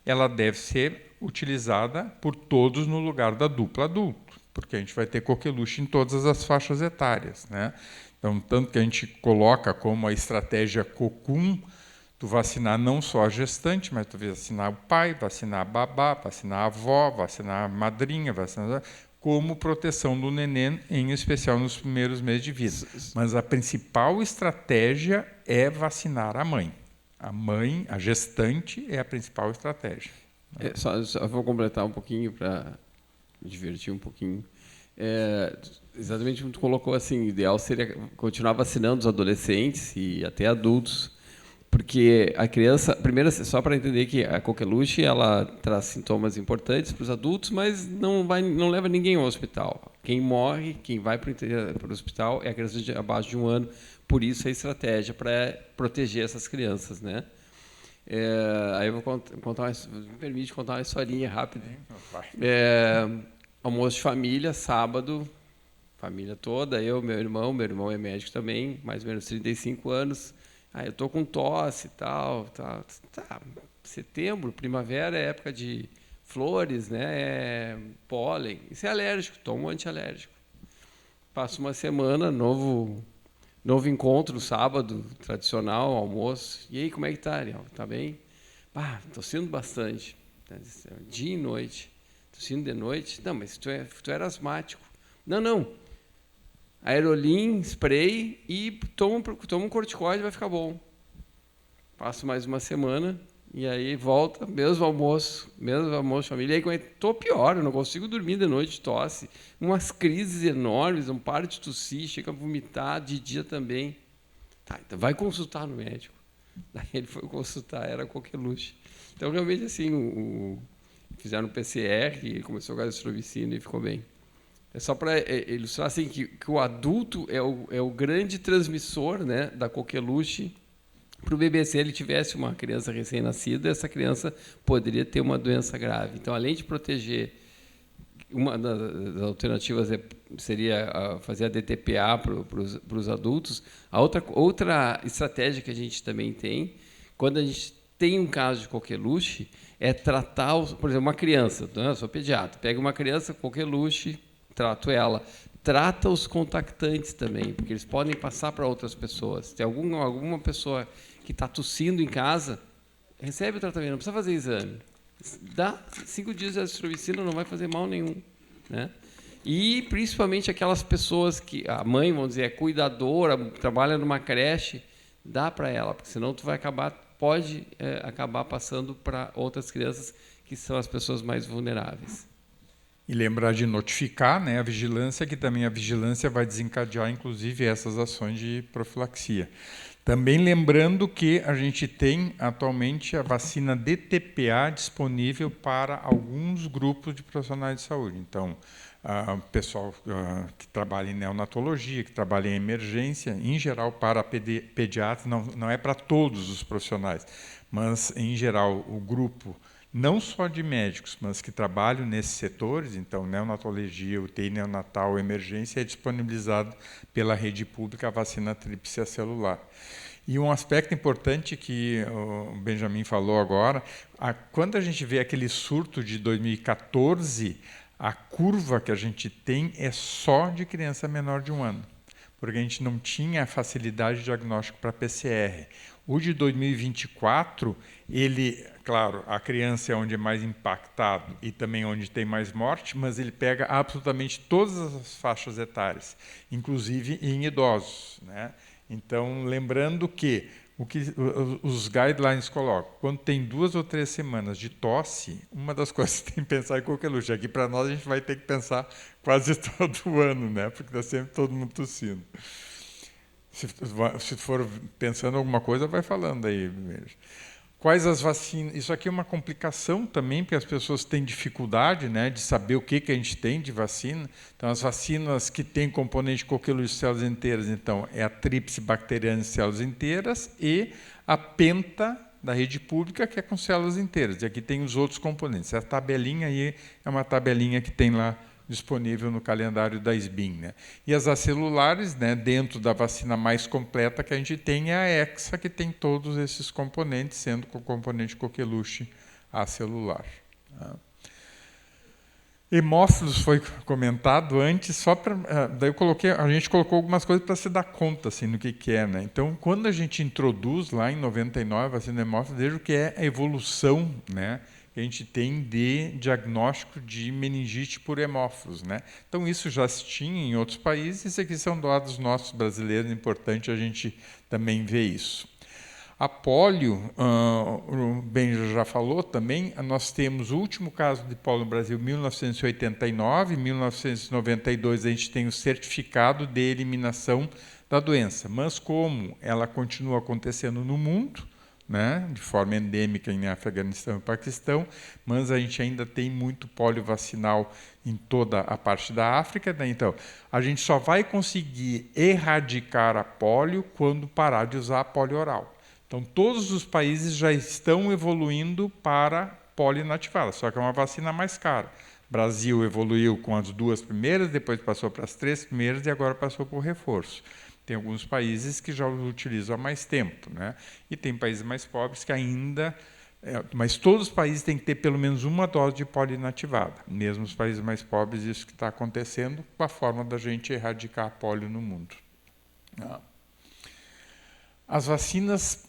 ela deve ser utilizada por todos no lugar da dupla adulto, porque a gente vai ter coqueluche em todas as faixas etárias, né? Então, tanto que a gente coloca como a estratégia COCUM, tu vacinar não só a gestante, mas tu vacinar o pai, vacinar a babá, vacinar a avó, vacinar a madrinha, vacinar como proteção do neném, em especial nos primeiros meses de vida. Mas a principal estratégia é vacinar a mãe. A mãe, a gestante, é a principal estratégia. Só vou completar um pouquinho para me divertir um pouquinho. Exatamente como tu colocou, assim, o ideal seria continuar vacinando os adolescentes e até adultos, porque a criança, primeiro, só para entender que a coqueluche ela traz sintomas importantes para os adultos, mas não leva ninguém ao hospital. Quem morre, quem vai para o hospital é a criança de abaixo de 1 ano, por isso a estratégia para proteger essas crianças, né? Aí eu vou contar me permite contar uma historinha rápida. Almoço de família, sábado, família toda, eu, meu irmão é médico também, mais ou menos 35 anos. Eu estou com tosse e tal. Setembro, primavera é época de flores, né? Pólen. Isso é alérgico, toma um antialérgico. Passa uma semana, novo encontro, sábado, tradicional, almoço. E aí, como é que tá, Ariel? Tá bem? Tossindo bastante. Dia e noite. Tossindo de noite? Não, mas tu era asmático. Não. Aerolim, spray e toma um corticoide, vai ficar bom. Passo mais uma semana e aí volta, mesmo almoço, família. E aí tô pior, eu não consigo dormir de noite, tosse. Umas crises enormes, não paro de tossir, chega a vomitar, de dia também. Tá, então vai consultar no médico. Daí ele foi consultar, era coqueluche. Então, realmente, assim, fizeram um PCR e começou a gastromicina e ficou bem. É só para ilustrar assim, que o adulto é o grande transmissor, né, da coqueluche para o bebê. Se ele tivesse uma criança recém-nascida, essa criança poderia ter uma doença grave. Então, além de proteger, uma das alternativas seria fazer a DTPA para os adultos. A outra estratégia que a gente também tem, quando a gente tem um caso de coqueluche, é tratar, por exemplo, uma criança, né? Eu sou pediatra, pega uma criança com coqueluche, trato ela. Trata os contactantes também, porque eles podem passar para outras pessoas. Se tem alguma pessoa que está tossindo em casa, recebe o tratamento, não precisa fazer exame. Dá 5 dias de azitromicina, não vai fazer mal nenhum, né? E principalmente aquelas pessoas que a mãe, vamos dizer, é cuidadora, trabalha numa creche, dá para ela, porque senão pode acabar passando para outras crianças que são as pessoas mais vulneráveis. E lembrar de notificar, né, a vigilância, que também a vigilância vai desencadear, inclusive, essas ações de profilaxia. Também lembrando que a gente tem atualmente a vacina DTPA disponível para alguns grupos de profissionais de saúde. Então, o pessoal que trabalha em neonatologia, que trabalha em emergência, em geral para pediatras, não é para todos os profissionais, mas, em geral, o grupo não só de médicos, mas que trabalham nesses setores, então, neonatologia, UTI neonatal, emergência, é disponibilizado pela rede pública a vacina tríplice celular. E um aspecto importante que o Benjamin falou agora, quando a gente vê aquele surto de 2014, a curva que a gente tem é só de criança menor de 1 ano, porque a gente não tinha facilidade de diagnóstico para PCR. O de 2024, ele, claro, a criança é onde é mais impactado e também onde tem mais morte, mas ele pega absolutamente todas as faixas etárias, inclusive em idosos, né? Então, lembrando que os guidelines colocam, quando tem 2 ou 3 semanas de tosse, uma das coisas que tem que pensar é coqueluche. Aqui, para nós, a gente vai ter que pensar quase todo o ano, né? Porque está sempre todo mundo tossindo. Se for pensando em alguma coisa, vai falando aí. Quais as vacinas? Isso aqui é uma complicação também, porque as pessoas têm dificuldade, né, de saber o que a gente tem de vacina. Então, as vacinas que têm componente coqueluche de células inteiras, então, é a tríplice bacteriana de células inteiras e a penta da rede pública, que é com células inteiras. E aqui tem os outros componentes. A tabelinha aí é uma tabelinha que tem lá disponível no calendário da SBIM, né? E as acelulares, né, dentro da vacina mais completa que a gente tem é a Hexa, que tem todos esses componentes, sendo com o componente coqueluche acelular. Hemófilos foi comentado antes, só para daí a gente colocou algumas coisas para se dar conta assim, no que é, né? Então, quando a gente introduz lá em 99 a vacina hemófilos, veja o que é a evolução, né, que a gente tem de diagnóstico de meningite por hemófilos, né? Então, isso já se tinha em outros países, isso aqui são dados nossos brasileiros, é importante a gente também ver isso. A polio, o Ben já falou também, nós temos o último caso de polio no Brasil em 1989, em 1992 a gente tem o certificado de eliminação da doença, mas como ela continua acontecendo no mundo, né, de forma endêmica em Afeganistão e Paquistão, mas a gente ainda tem muito pólio vacinal em toda a parte da África, né? Então, a gente só vai conseguir erradicar a pólio quando parar de usar a pólio oral. Então, todos os países já estão evoluindo para pólio inativada, só que é uma vacina mais cara. O Brasil evoluiu com as 2 primeiras, depois passou para as 3 primeiras e agora passou por reforço. Tem alguns países que já utilizam há mais tempo, né? E tem países mais pobres que ainda Mas todos os países têm que ter pelo menos uma dose de polio inativada. Mesmo os países mais pobres, isso que está acontecendo, com a forma da gente erradicar a polio no mundo. As vacinas,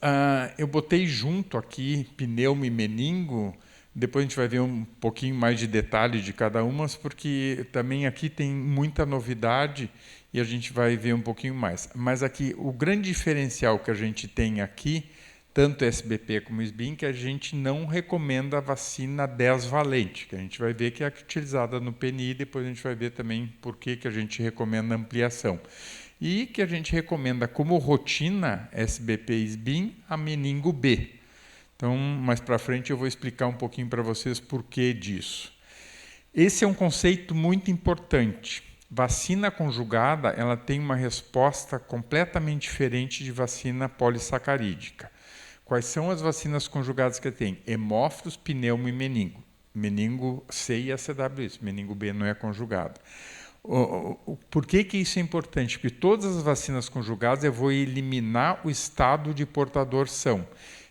eu botei junto aqui, pneumo e meningo. Depois a gente vai ver um pouquinho mais de detalhe de cada uma, porque também aqui tem muita novidade e a gente vai ver um pouquinho mais. Mas aqui, o grande diferencial que a gente tem aqui, tanto SBP como SBIN, que a gente não recomenda a vacina 10-valente, que a gente vai ver que é utilizada no PNI, depois a gente vai ver também por que a gente recomenda ampliação. E que a gente recomenda como rotina SBP e SBIN a meningo B. Então, mais para frente eu vou explicar um pouquinho para vocês por que disso. Esse é um conceito muito importante. Vacina conjugada, ela tem uma resposta completamente diferente de vacina polissacarídica. Quais são as vacinas conjugadas que tem? Hemófilos, pneumo e meningo. Meningo C e ACWS, meningo B não é conjugado. Por que isso é importante? Porque todas as vacinas conjugadas eu vou eliminar o estado de portador são.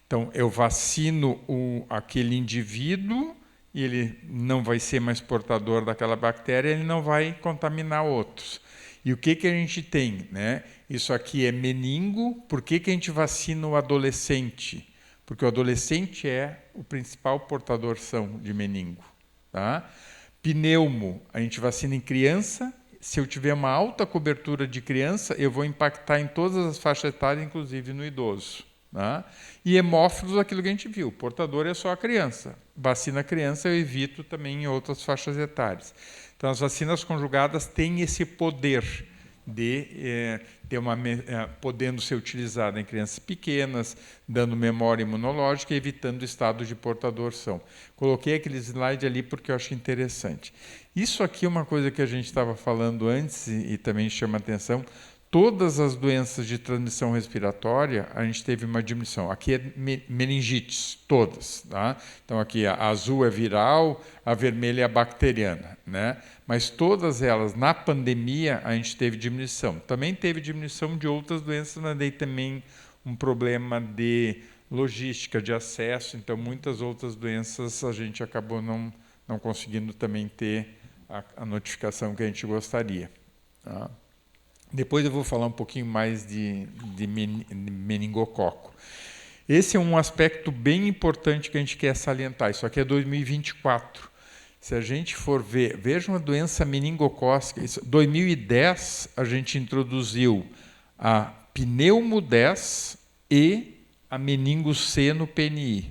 Então, eu vacino aquele indivíduo e ele não vai ser mais portador daquela bactéria, ele não vai contaminar outros. E o que a gente tem? Né? Isso aqui é meningo. Por que a gente vacina o adolescente? Porque o adolescente é o principal portador são de meningo. Tá? Pneumo, a gente vacina em criança. Se eu tiver uma alta cobertura de criança, eu vou impactar em todas as faixas etárias, inclusive no idoso. Tá? E hemófilos, aquilo que a gente viu, o portador é só a criança. Vacina a criança, eu evito também em outras faixas etárias. Então, as vacinas conjugadas têm esse poder de podendo ser utilizada em crianças pequenas, dando memória imunológica e evitando o estado de portador são. Coloquei aquele slide ali porque eu acho interessante. Isso aqui é uma coisa que a gente estava falando antes e também chama atenção. Todas as doenças de transmissão respiratória, a gente teve uma diminuição. Aqui é meningites, todas. Tá? Então, aqui a azul é viral, a vermelha é bacteriana. Né? Mas todas elas, na pandemia, a gente teve diminuição. Também teve diminuição de outras doenças, mas daí também um problema de logística, de acesso. Então, muitas outras doenças a gente acabou não conseguindo também ter a notificação que a gente gostaria. Tá? Depois eu vou falar um pouquinho mais de meningococo. Esse é um aspecto bem importante que a gente quer salientar. Isso aqui é 2024. Se a gente for ver, veja uma doença meningocócica. Em 2010, a gente introduziu a pneumo 10 e a meningo C no PNI.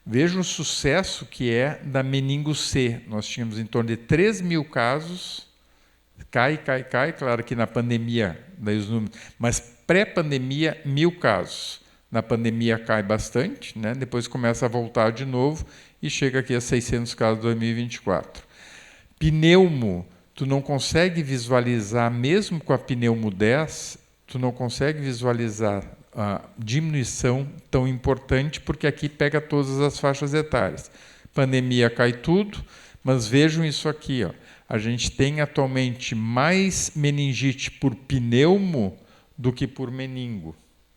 Veja o sucesso que é da meningo C. Nós tínhamos em torno de 3 mil casos. Cai, claro que na pandemia, daí os números, mas pré-pandemia, 1000 casos. Na pandemia cai bastante, né? Depois começa a voltar de novo e chega aqui a 600 casos em 2024. Pneumo, tu não consegue visualizar, mesmo com a pneumo 10, tu não consegue visualizar a diminuição tão importante, porque aqui pega todas as faixas etárias. Pandemia cai tudo, mas vejam isso aqui, ó. A gente tem atualmente mais meningite por pneumo do que por meningo.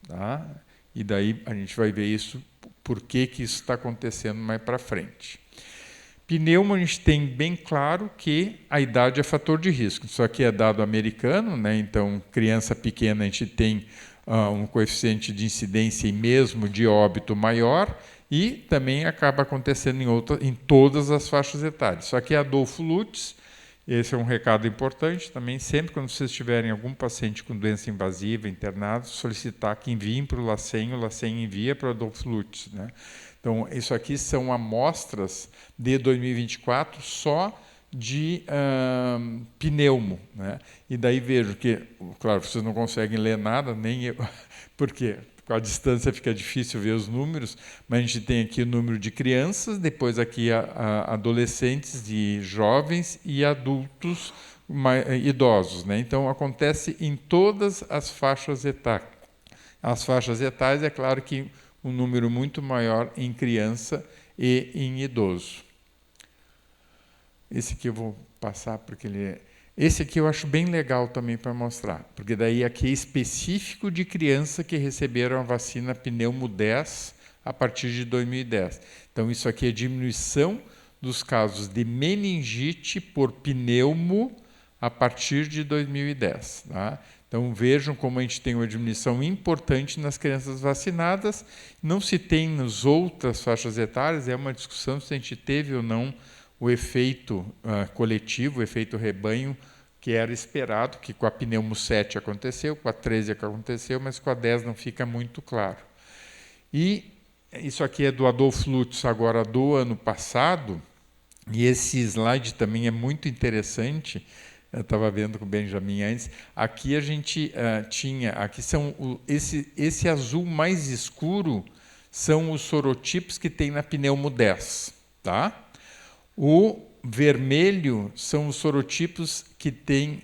Tá? E daí a gente vai ver isso, por que isso está acontecendo mais para frente. Pneumo, a gente tem bem claro que a idade é fator de risco. Isso aqui é dado americano, né? Então, criança pequena, a gente tem um coeficiente de incidência e mesmo de óbito maior, e também acaba acontecendo em todas as faixas etárias. Isso aqui é Adolfo Lutz. Esse é um recado importante também. Sempre quando vocês tiverem algum paciente com doença invasiva internado, solicitar que enviem para o LACEN envia para o Adolfo Lutz. Né? Então, isso aqui são amostras de 2024 só de pneumo. Né? E daí vejo que, claro, vocês não conseguem ler nada, nem eu, porque com a distância fica difícil ver os números, mas a gente tem aqui o número de crianças, depois aqui adolescentes, de jovens e adultos idosos. Né? Então, acontece em todas as faixas etárias. As faixas etárias, é claro que um número muito maior em criança e em idoso. Esse aqui eu vou passar porque ele é... Esse aqui eu acho bem legal também para mostrar, porque daí aqui é específico de criança que receberam a vacina pneumo 10 a partir de 2010. Então, isso aqui é diminuição dos casos de meningite por pneumo a partir de 2010. Tá? Então, vejam como a gente tem uma diminuição importante nas crianças vacinadas. Não se tem nas outras faixas etárias, é uma discussão se a gente teve ou não o efeito coletivo, o efeito rebanho, que era esperado, que com a pneumo 7 aconteceu, com a 13 aconteceu, mas com a 10 não fica muito claro. E isso aqui é do Adolfo Lutz, agora do ano passado, e esse slide também é muito interessante. Eu estava vendo com o Benjamin antes. Aqui a gente tinha, aqui são esse azul mais escuro são os sorotipos que tem na pneumo 10, tá? O vermelho são os sorotipos que tem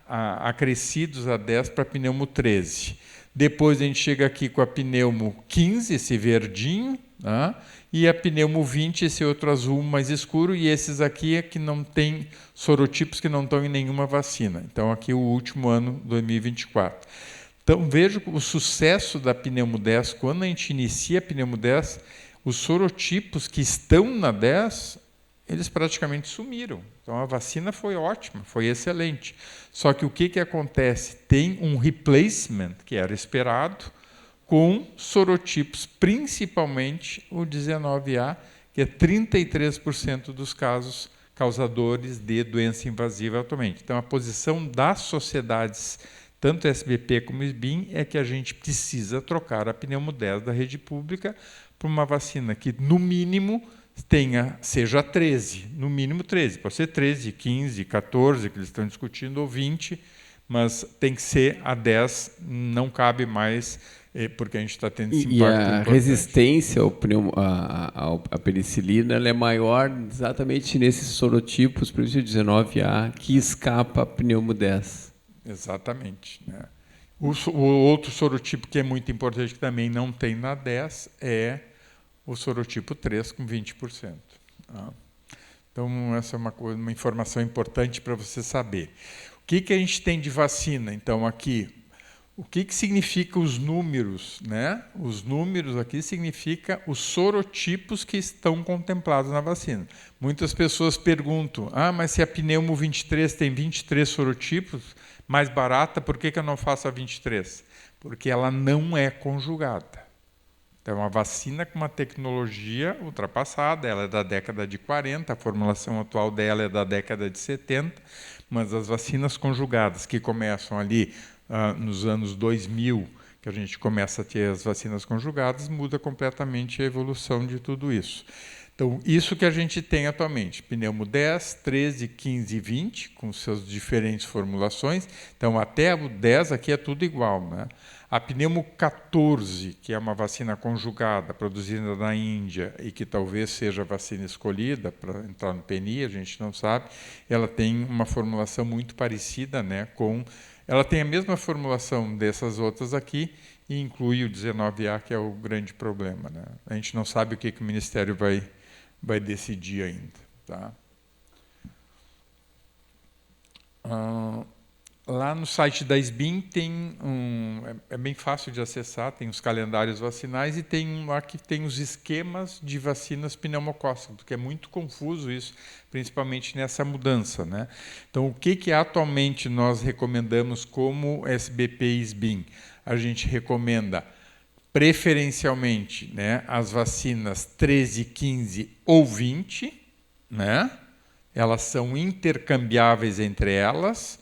acrescidos a 10 para pneumo 13. Depois a gente chega aqui com a pneumo 15, esse verdinho, tá? E a pneumo 20, esse outro azul mais escuro, e esses aqui é que não tem sorotipos que não estão em nenhuma vacina. Então, aqui o último ano, 2024. Então, veja o sucesso da pneumo 10. Quando a gente inicia a pneumo 10, os sorotipos que estão na 10, eles praticamente sumiram. Então, a vacina foi ótima, foi excelente. Só que o que acontece? Tem um replacement, que era esperado, com sorotipos, principalmente o 19A, que é 33% dos casos causadores de doença invasiva atualmente. Então, a posição das sociedades, tanto SBP como SBIM, é que a gente precisa trocar a pneumo 10 da rede pública por uma vacina que, no mínimo, seja 13, no mínimo 13, pode ser 13, 15, 14, que eles estão discutindo, ou 20, mas tem que ser a 10, não cabe mais, porque a gente está tendo esse impacto importante. A resistência à penicilina ela é maior exatamente nesses sorotipos, por isso o 19A, que escapa a pneumo 10. Exatamente. Né? O outro sorotipo que é muito importante, que também não tem na 10, é o sorotipo 3, com 20%. Tá? Então, essa é uma informação importante para você saber. O que a gente tem de vacina? Então, aqui, o que significa os números? Né? Os números aqui significam os sorotipos que estão contemplados na vacina. Muitas pessoas perguntam, mas se a pneumo 23 tem 23 sorotipos, mais barata, por que eu não faço a 23? Porque ela não é conjugada. Então, é uma vacina com uma tecnologia ultrapassada, ela é da década de 40, a formulação atual dela é da década de 70, mas as vacinas conjugadas, que começam ali nos anos 2000, que a gente começa a ter as vacinas conjugadas, muda completamente a evolução de tudo isso. Então, isso que a gente tem atualmente, pneumo 10, 13, 15 e 20, com suas diferentes formulações. Então, até o 10 aqui é tudo igual, né? A pneumo 14, que é uma vacina conjugada, produzida na Índia, e que talvez seja a vacina escolhida para entrar no PNI, a gente não sabe, ela tem uma formulação muito parecida, né, ela tem a mesma formulação dessas outras aqui, e inclui o 19A, que é o grande problema. Né? A gente não sabe o que o Ministério vai decidir ainda. Tá? Lá no site da SBIM tem é bem fácil de acessar, tem os calendários vacinais e tem lá que tem os esquemas de vacinas pneumocócicas, porque é muito confuso isso, principalmente nessa mudança. Né? Então, o que atualmente nós recomendamos como SBP e SBIM? A gente recomenda preferencialmente, né, as vacinas 13, 15 ou 20, né? Elas são intercambiáveis entre elas,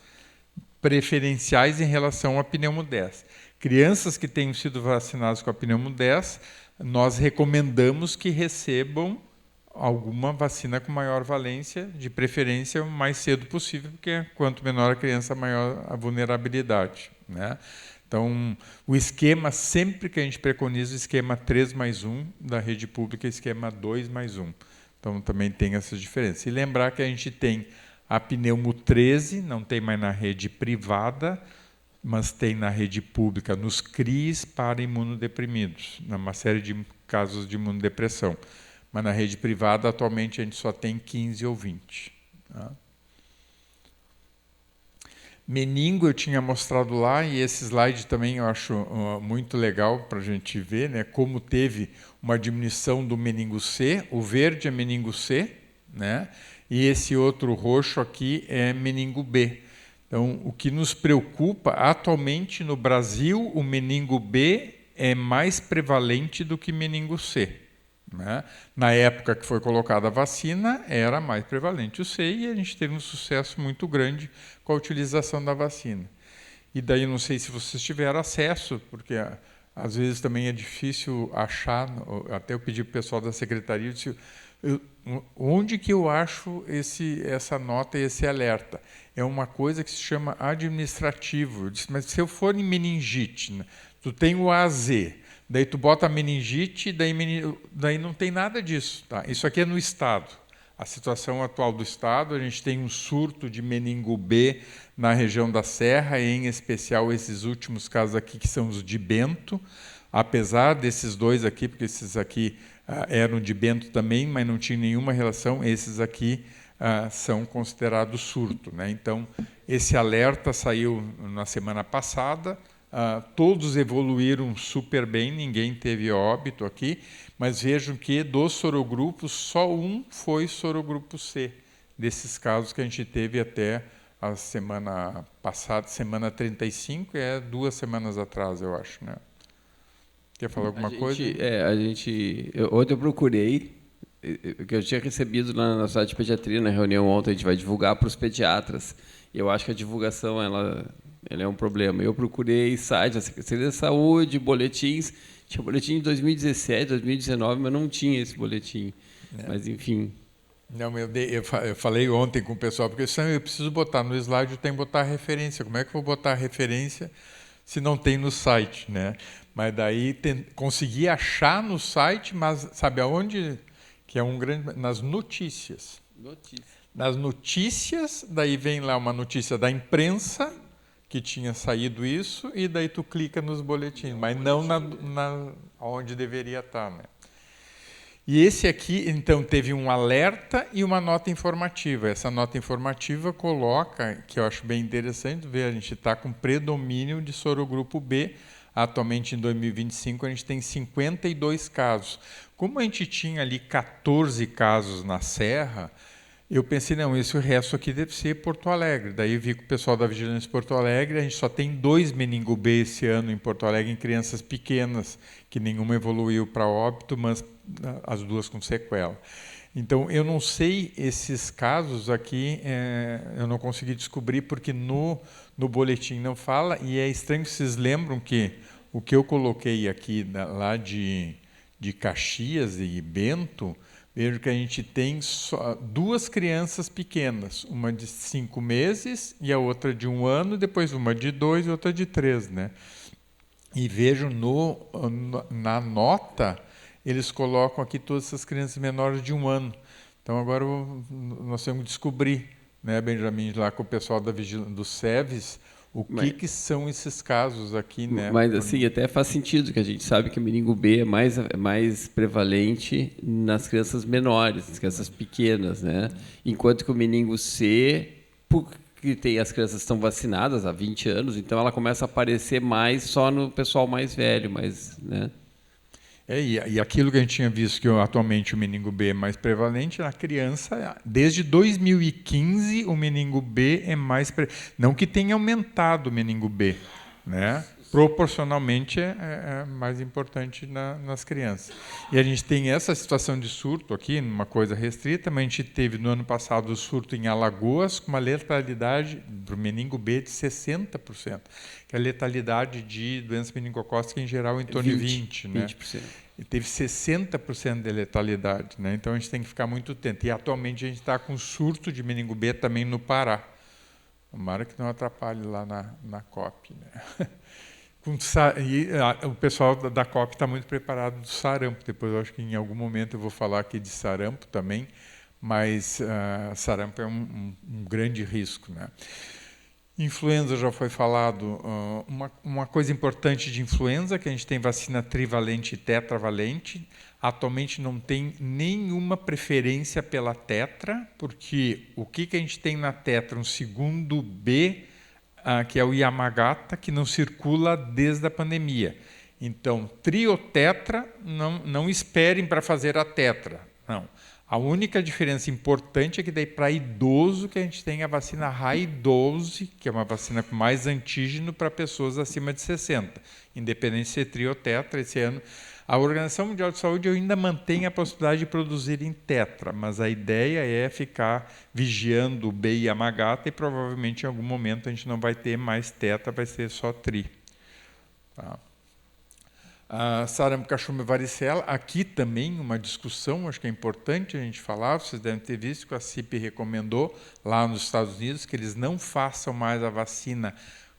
preferenciais em relação à pneumo 10. Crianças que tenham sido vacinadas com a pneumo 10, nós recomendamos que recebam alguma vacina com maior valência, de preferência o mais cedo possível, porque quanto menor a criança, maior a vulnerabilidade. Né? Então, o esquema, sempre que a gente preconiza o esquema 3+1 da rede pública, esquema 2+1. Então, também tem essas diferenças. E lembrar que a gente tem a pneumo 13, não tem mais na rede privada, mas tem na rede pública, nos CRIs para imunodeprimidos, numa série de casos de imunodepressão. Mas na rede privada, atualmente, a gente só tem 15 ou 20. Tá? Meningo eu tinha mostrado lá, e esse slide também eu acho muito legal para a gente ver, né, como teve uma diminuição do meningo C. O verde é meningo C, né, e esse outro roxo aqui é meningo B. Então, o que nos preocupa, atualmente no Brasil, o meningo B é mais prevalente do que meningo C. Né? Na época que foi colocada a vacina, era mais prevalente o C, e a gente teve um sucesso muito grande com a utilização da vacina. E daí, não sei se vocês tiveram acesso, porque às vezes também é difícil achar, até eu pedi para o pessoal da secretaria, eu disse, onde que eu acho essa nota e esse alerta? É uma coisa que se chama administrativo. Eu disse, mas se eu for em meningite, né, tu tem o AZ, daí tu bota a meningite, daí não tem nada disso. Tá? Isso aqui é no Estado. A situação atual do Estado, a gente tem um surto de meningo B na região da Serra, e em especial esses últimos casos aqui, que são os de Bento, apesar desses dois aqui, porque esses aqui eram de Bento também, mas não tinham nenhuma relação, esses aqui são considerados surto. Né? Então, esse alerta saiu na semana passada, todos evoluíram super bem, ninguém teve óbito aqui, mas vejam que dos sorogrupos, só um foi sorogrupo C, desses casos que a gente teve até a semana passada, semana 35, 2 semanas atrás, eu acho. Né? Quer falar alguma coisa? Ontem eu procurei, que eu tinha recebido na sala de pediatria, na reunião ontem, a gente vai divulgar para os pediatras. E eu acho que a divulgação ela é um problema. Eu procurei sites da Secretaria da Saúde, boletins. Tinha boletim de 2017, 2019, mas não tinha esse boletim. Mas, enfim. Não, eu falei ontem com o pessoal, porque eu preciso botar no slide, eu tenho que botar a referência. Como é que eu vou botar a referência se não tem no site? Né? Mas daí consegui achar no site, mas sabe aonde? Que é nas notícias. Nas notícias, daí vem lá uma notícia da imprensa que tinha saído isso, e daí tu clica nos boletins, mas não onde deveria estar. Né? E esse aqui, então, teve um alerta e uma nota informativa. Essa nota informativa coloca, que eu acho bem interessante, ver, a gente está com predomínio de sorogrupo B. Atualmente, em 2025, a gente tem 52 casos. Como a gente tinha ali 14 casos na Serra, eu pensei, não, esse resto aqui deve ser Porto Alegre. Daí vi com o pessoal da Vigilância Porto Alegre, a gente só tem 2 meningo B esse ano em Porto Alegre, em crianças pequenas, que nenhuma evoluiu para óbito, mas as duas com sequela. Então, eu não sei esses casos aqui, eu não consegui descobrir, porque no boletim não fala, e é estranho que vocês lembram que o que eu coloquei aqui lá de Caxias e Bento, vejo que a gente tem só 2 crianças pequenas, uma de 5 meses e a outra de 1 ano, depois uma de 2 e outra de 3. Né? E vejo na nota, eles colocam aqui todas essas crianças menores de 1 ano. Então agora nós temos que descobrir, né, Benjamin, lá com o pessoal do SEVES, que são esses casos aqui, né? Mas assim, até faz sentido, que a gente sabe que o meningo B é mais prevalente nas crianças menores, nas crianças pequenas, né? Enquanto que o meningo C, porque as crianças estão vacinadas há 20 anos, então ela começa a aparecer mais só no pessoal mais velho, né? E aquilo que a gente tinha visto, que atualmente o meningo B é mais prevalente, na criança, desde 2015, o meningo B é mais... Não que tenha aumentado o meningo B, né? Proporcionalmente é mais importante nas crianças. E a gente tem essa situação de surto aqui, numa coisa restrita, mas a gente teve no ano passado o surto em Alagoas, com uma letalidade para o meningo B de 60%, que é a letalidade de doença meningocócica em geral em torno de 20%. Né? 20%. E teve 60% de letalidade. Né? Então a gente tem que ficar muito atento. E atualmente a gente está com surto de meningo B também no Pará. Tomara que não atrapalhe lá na COP. Né? O pessoal da COP está muito preparado do sarampo. Depois eu acho que em algum momento eu vou falar aqui de sarampo também, mas sarampo é um grande risco. Né? Influenza já foi falado. Uma coisa importante de influenza, que a gente tem vacina trivalente e tetravalente. Atualmente não tem nenhuma preferência pela tetra, porque o que a gente tem na tetra? Um segundo B que é o Yamagata, que não circula desde a pandemia. Então, tri ou tetra, não esperem para fazer a tetra. Não. A única diferença importante é que daí para idoso que a gente tem a vacina High Dose, que é uma vacina com mais antígeno para pessoas acima de 60. Independente de ser tri ou tetra, esse ano a Organização Mundial de Saúde ainda mantém a possibilidade de produzir em tetra, mas a ideia é ficar vigiando o B e Yamagata e provavelmente em algum momento a gente não vai ter mais tetra, vai ser só tri. Tá. Sarampo, cachumba e varicela, aqui também uma discussão, acho que é importante a gente falar, vocês devem ter visto que a CIP recomendou lá nos Estados Unidos que eles não façam mais a vacina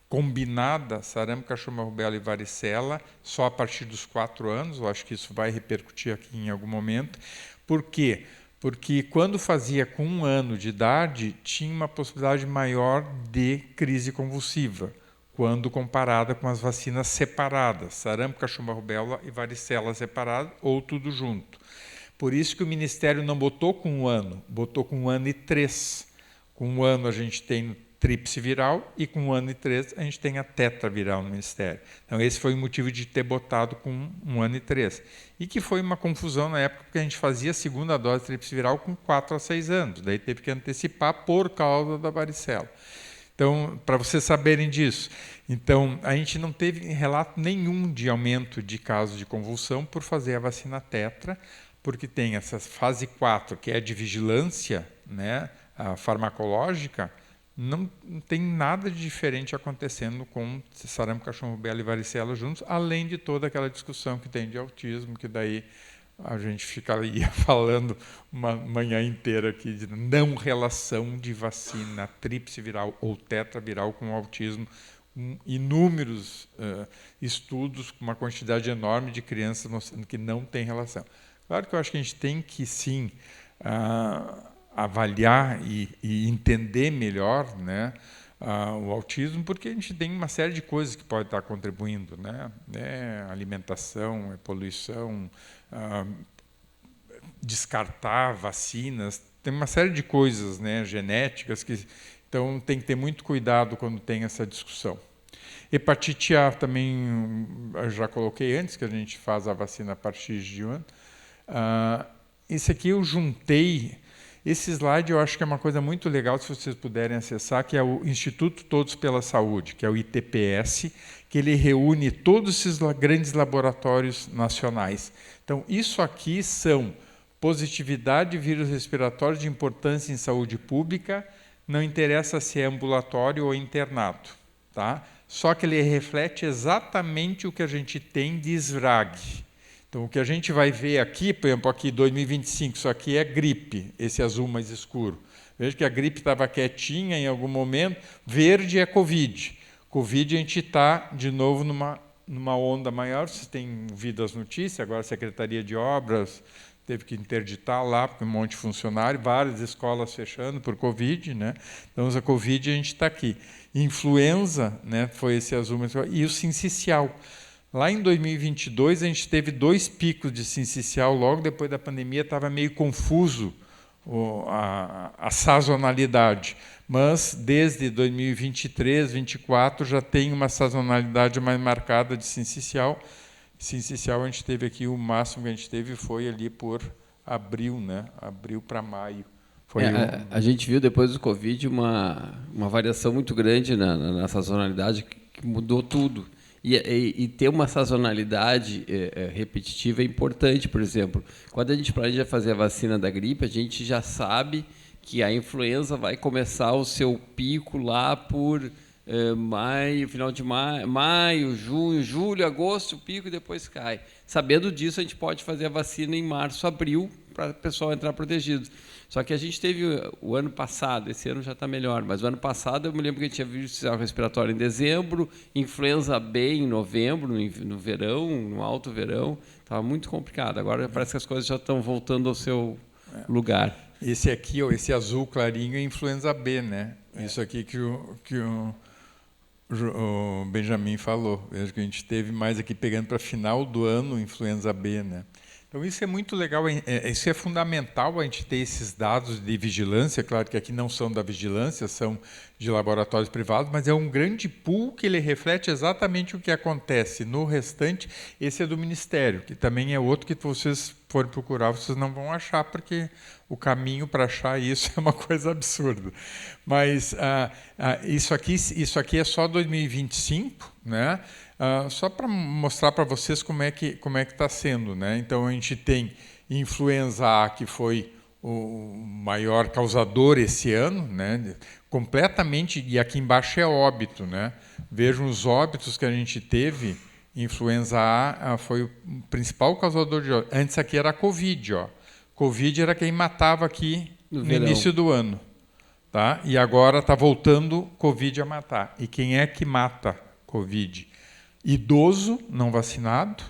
combinada, sarampo, cachumba, rubéola e varicela, só a partir dos 4 anos, eu acho que isso vai repercutir aqui em algum momento. Por quê? Porque quando fazia com 1 ano de idade, tinha uma possibilidade maior de crise convulsiva, quando comparada com as vacinas separadas, sarampo, cachumba, rubéola e varicela separadas, ou tudo junto. Por isso que o Ministério não botou com 1 ano, botou com 1 ano e 3. Com 1 ano a gente tem tríplice viral e com 1 ano e 3 a gente tem a tetraviral no Ministério. Então esse foi o motivo de ter botado com 1 ano e 3. E que foi uma confusão na época, porque a gente fazia a segunda dose de tríplice viral com 4 a 6 anos. Daí teve que antecipar por causa da varicela. Então, para vocês saberem disso. Então, a gente não teve relato nenhum de aumento de casos de convulsão por fazer a vacina tetra, porque tem essa fase 4, que é de vigilância, né, a farmacológica, não tem nada de diferente acontecendo com sarampo, cachumba, rubéola e varicela juntos, além de toda aquela discussão que tem de autismo, que daí a gente ficaria falando uma manhã inteira aqui de não relação de vacina tríplice viral ou tetraviral com autismo, inúmeros estudos com uma quantidade enorme de crianças mostrando que não tem relação. Claro que eu acho que a gente tem que, sim, avaliar e entender melhor, né, o autismo, porque a gente tem uma série de coisas que pode estar contribuindo, né? Alimentação, poluição, descartar vacinas, tem uma série de coisas, né, genéticas, então tem que ter muito cuidado quando tem essa discussão. Hepatite A também eu já coloquei antes, que a gente faz a vacina a partir de 1 ano. Esse aqui eu juntei. Esse slide eu acho que é uma coisa muito legal, se vocês puderem acessar, que é o Instituto Todos pela Saúde, que é o ITPS, que ele reúne todos esses grandes laboratórios nacionais. Então, isso aqui são positividade de vírus respiratório de importância em saúde pública, não interessa se é ambulatório ou internado, tá? Só que ele reflete exatamente o que a gente tem de SVRAG. Então, o que a gente vai ver aqui, por exemplo, aqui 2025, isso aqui é gripe, esse azul mais escuro. Veja que a gripe estava quietinha em algum momento, verde é Covid. Covid a gente está, de novo, numa onda maior, vocês têm ouvido as notícias, agora a Secretaria de Obras teve que interditar lá, porque um monte de funcionário, várias escolas fechando por Covid, né? Então, a Covid a gente está aqui. Influenza, né, foi esse azul mais escuro, e o sincicial. Lá em 2022, a gente teve 2 picos de sincicial, logo depois da pandemia, estava meio confuso a sazonalidade. Mas, desde 2023, 2024, já tem uma sazonalidade mais marcada de sincicial. Sincicial, a gente teve aqui, o máximo que a gente teve foi ali por abril, né? Abril para maio. A gente viu, depois do Covid, uma variação muito grande na sazonalidade, que mudou tudo. E ter uma sazonalidade repetitiva é importante. Por exemplo, quando a gente planeja fazer a vacina da gripe, a gente já sabe que a influenza vai começar o seu pico lá por maio, final de maio, junho, julho, agosto, o pico e depois cai. Sabendo disso, a gente pode fazer a vacina em março, abril, para o pessoal entrar protegido. Só que a gente teve o ano passado, esse ano já está melhor, mas o ano passado eu me lembro que a gente tinha vírus respiratório em dezembro, influenza B em novembro, no verão, no alto verão, estava muito complicado. Agora parece que as coisas já estão voltando ao seu lugar. Esse aqui, esse azul clarinho, é influenza B, né? Isso aqui que o Benjamin falou. Veja que a gente teve mais aqui pegando para final do ano influenza B, né? Então, isso é muito legal, isso é fundamental a gente ter esses dados de vigilância, claro que aqui não são da vigilância, são de laboratórios privados, mas é um grande pool que ele reflete exatamente o que acontece no restante. Esse é do Ministério, que também é outro que vocês forem procurar, vocês não vão achar, porque o caminho para achar isso é uma coisa absurda. Mas isso aqui é só 2025, né? Só para mostrar para vocês como é que está sendo, né? Então a gente tem influenza A, que foi o maior causador esse ano, né? Completamente, e aqui embaixo é óbito, né? Vejam os óbitos que a gente teve. Influenza A foi o principal causador de óbito. Antes aqui era a Covid, ó. Covid era quem matava aqui no início do ano, tá? E agora está voltando Covid a matar. E quem é que mata Covid? Idoso não vacinado,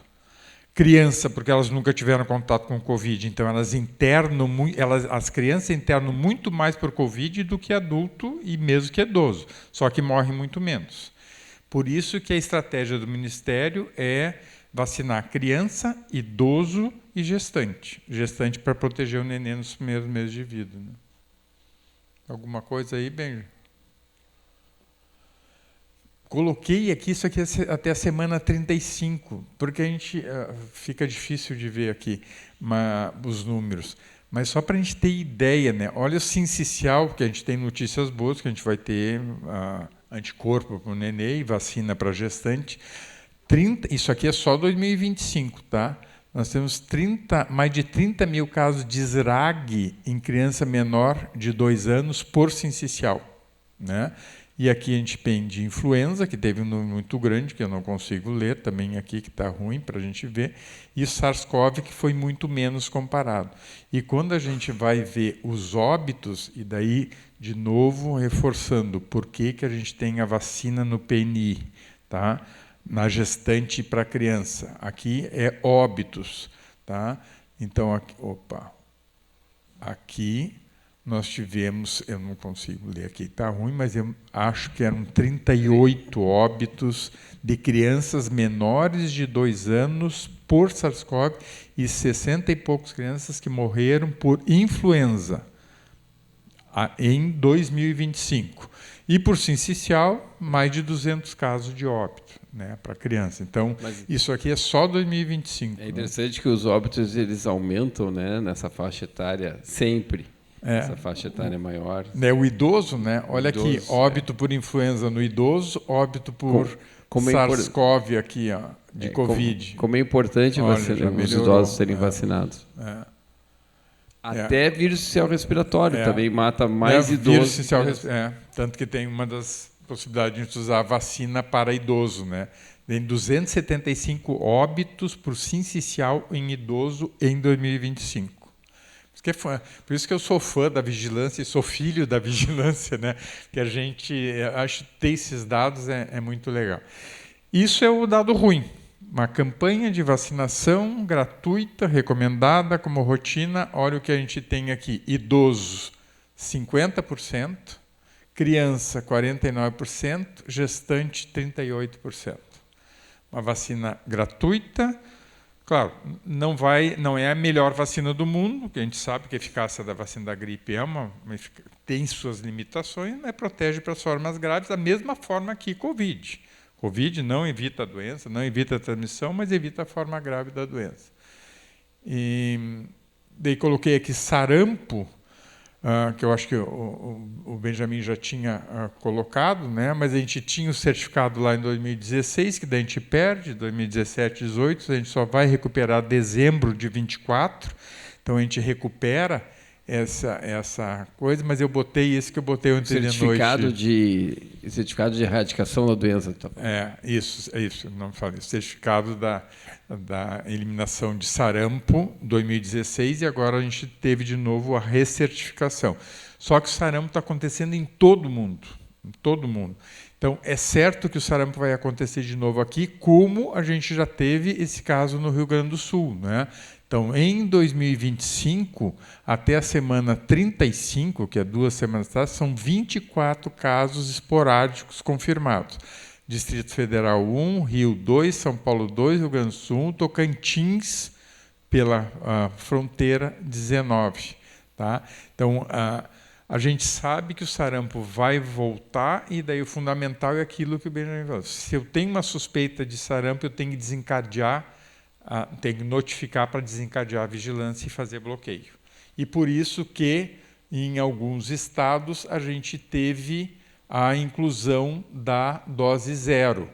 criança, porque elas nunca tiveram contato com Covid, então as crianças internam muito mais por Covid do que adulto e mesmo que idoso, só que morrem muito menos. Por isso que a estratégia do Ministério é vacinar criança, idoso e gestante. Gestante para proteger o neném nos primeiros meses de vida, né? Alguma coisa aí, Benjamin? Coloquei aqui, isso aqui até a semana 35, porque a gente fica difícil de ver aqui os números. Mas só para a gente ter ideia, né? Olha o sincicial, que a gente tem notícias boas, que a gente vai ter anticorpo para o neném e vacina para gestante. Isso aqui é só 2025, tá? Nós temos mais de 30 mil casos de SRAG em criança menor de 2 anos por sincicial, né? E aqui a gente tem de influenza, que teve um número muito grande, que eu não consigo ler, também aqui que está ruim para a gente ver, e SARS-CoV, que foi muito menos comparado. E quando a gente vai ver os óbitos, e daí, de novo, reforçando por que a gente tem a vacina no PNI, tá? Na gestante para criança. Aqui é óbitos, tá? Então, aqui nós tivemos, eu não consigo ler aqui, está ruim, mas eu acho que eram 38 óbitos de crianças menores de 2 anos por SARS-CoV e 60 e poucos crianças que morreram por influenza em 2025. E por sincicial, mais de 200 casos de óbito, né, para criança. Então, isso aqui é só 2025. É interessante, né? Que os óbitos eles aumentam, né, nessa faixa etária sempre. Essa faixa etária maior. O idoso, né? Olha aqui, óbito por influenza no idoso, óbito por SARS-CoV aqui, ó, de Covid. Como é importante os idosos serem vacinados. Até vírus social respiratório também mata mais idosos. Tanto que tem uma das possibilidades de usar a vacina para idoso, né? Tem 275 óbitos por sincicial em idoso em 2025. Por isso que eu sou fã da vigilância e sou filho da vigilância, né? Que a gente acho que ter esses dados é muito legal. Isso é o dado ruim. Uma campanha de vacinação gratuita, recomendada como rotina. Olha o que a gente tem aqui. Idosos, 50%. Criança, 49%. Gestante, 38%. Uma vacina gratuita. Claro, não é a melhor vacina do mundo, que a gente sabe que a eficácia da vacina da gripe tem suas limitações, mas protege para as formas graves da mesma forma que Covid. Covid não evita a doença, não evita a transmissão, mas evita a forma grave da doença. E daí coloquei aqui sarampo, que eu acho que o Benjamin já tinha colocado, né? Mas a gente tinha o certificado lá em 2016, que daí a gente perde, 2017, 2018, a gente só vai recuperar dezembro de 24, então a gente recupera essa coisa, mas eu botei esse que eu botei ontem de noite. Certificado de erradicação da doença. Isso, não falei. Certificado da eliminação de sarampo, 2016, e agora a gente teve de novo a recertificação. Só que o sarampo está acontecendo em todo mundo. Então, é certo que o sarampo vai acontecer de novo aqui, como a gente já teve esse caso no Rio Grande do Sul, né? Então, em 2025, até a semana 35, que é 2 semanas atrás, são 24 casos esporádicos confirmados. Distrito Federal 1, Rio 2, São Paulo 2, Rio Grande do Sul 1, Tocantins pela fronteira 19. Tá? Então, a gente sabe que o sarampo vai voltar, e daí o fundamental é aquilo que o Benjamin falou. Se eu tenho uma suspeita de sarampo, eu tenho que desencadear, tenho que notificar para desencadear a vigilância e fazer bloqueio. E por isso que, em alguns estados, a gente teve a inclusão da dose 0.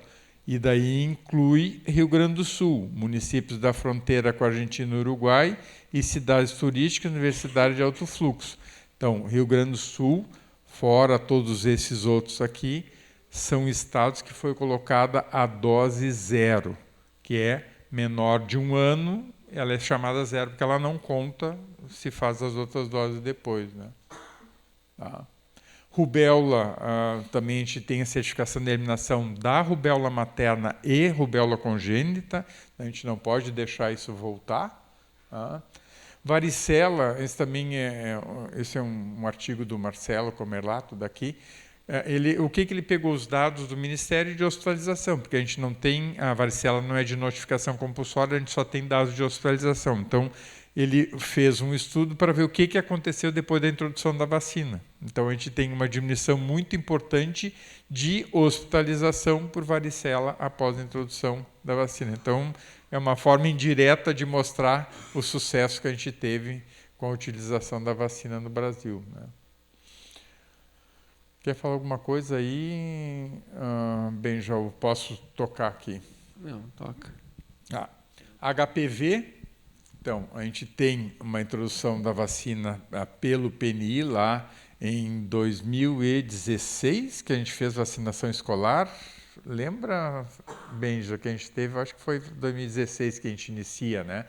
E daí inclui Rio Grande do Sul, municípios da fronteira com a Argentina e Uruguai, e cidades turísticas, universidade de alto fluxo. Então, Rio Grande do Sul, fora todos esses outros aqui, são estados que foi colocada a dose 0, que é menor de 1 ano, ela é chamada 0 porque ela não conta se faz as outras doses depois, né? Tá. Rubéola, também a gente tem a certificação de eliminação da rubéola materna e rubéola congênita, a gente não pode deixar isso voltar. Tá? Varicela, esse é um artigo do Marcelo Comerlato daqui. O que ele pegou os dados do Ministério de hospitalização, porque a gente não tem, a varicela não é de notificação compulsória, a gente só tem dados de hospitalização. Então, ele fez um estudo para ver o que aconteceu depois da introdução da vacina. Então, a gente tem uma diminuição muito importante de hospitalização por varicela após a introdução da vacina. Então, é uma forma indireta de mostrar o sucesso que a gente teve com a utilização da vacina no Brasil, né? Quer falar alguma coisa aí? Bem, já posso tocar aqui. Não, toca. HPV, então, a gente tem uma introdução da vacina pelo PNI lá em 2016, que a gente fez vacinação escolar. Lembra, Benja, que a gente teve? Acho que foi 2016 que a gente inicia, né?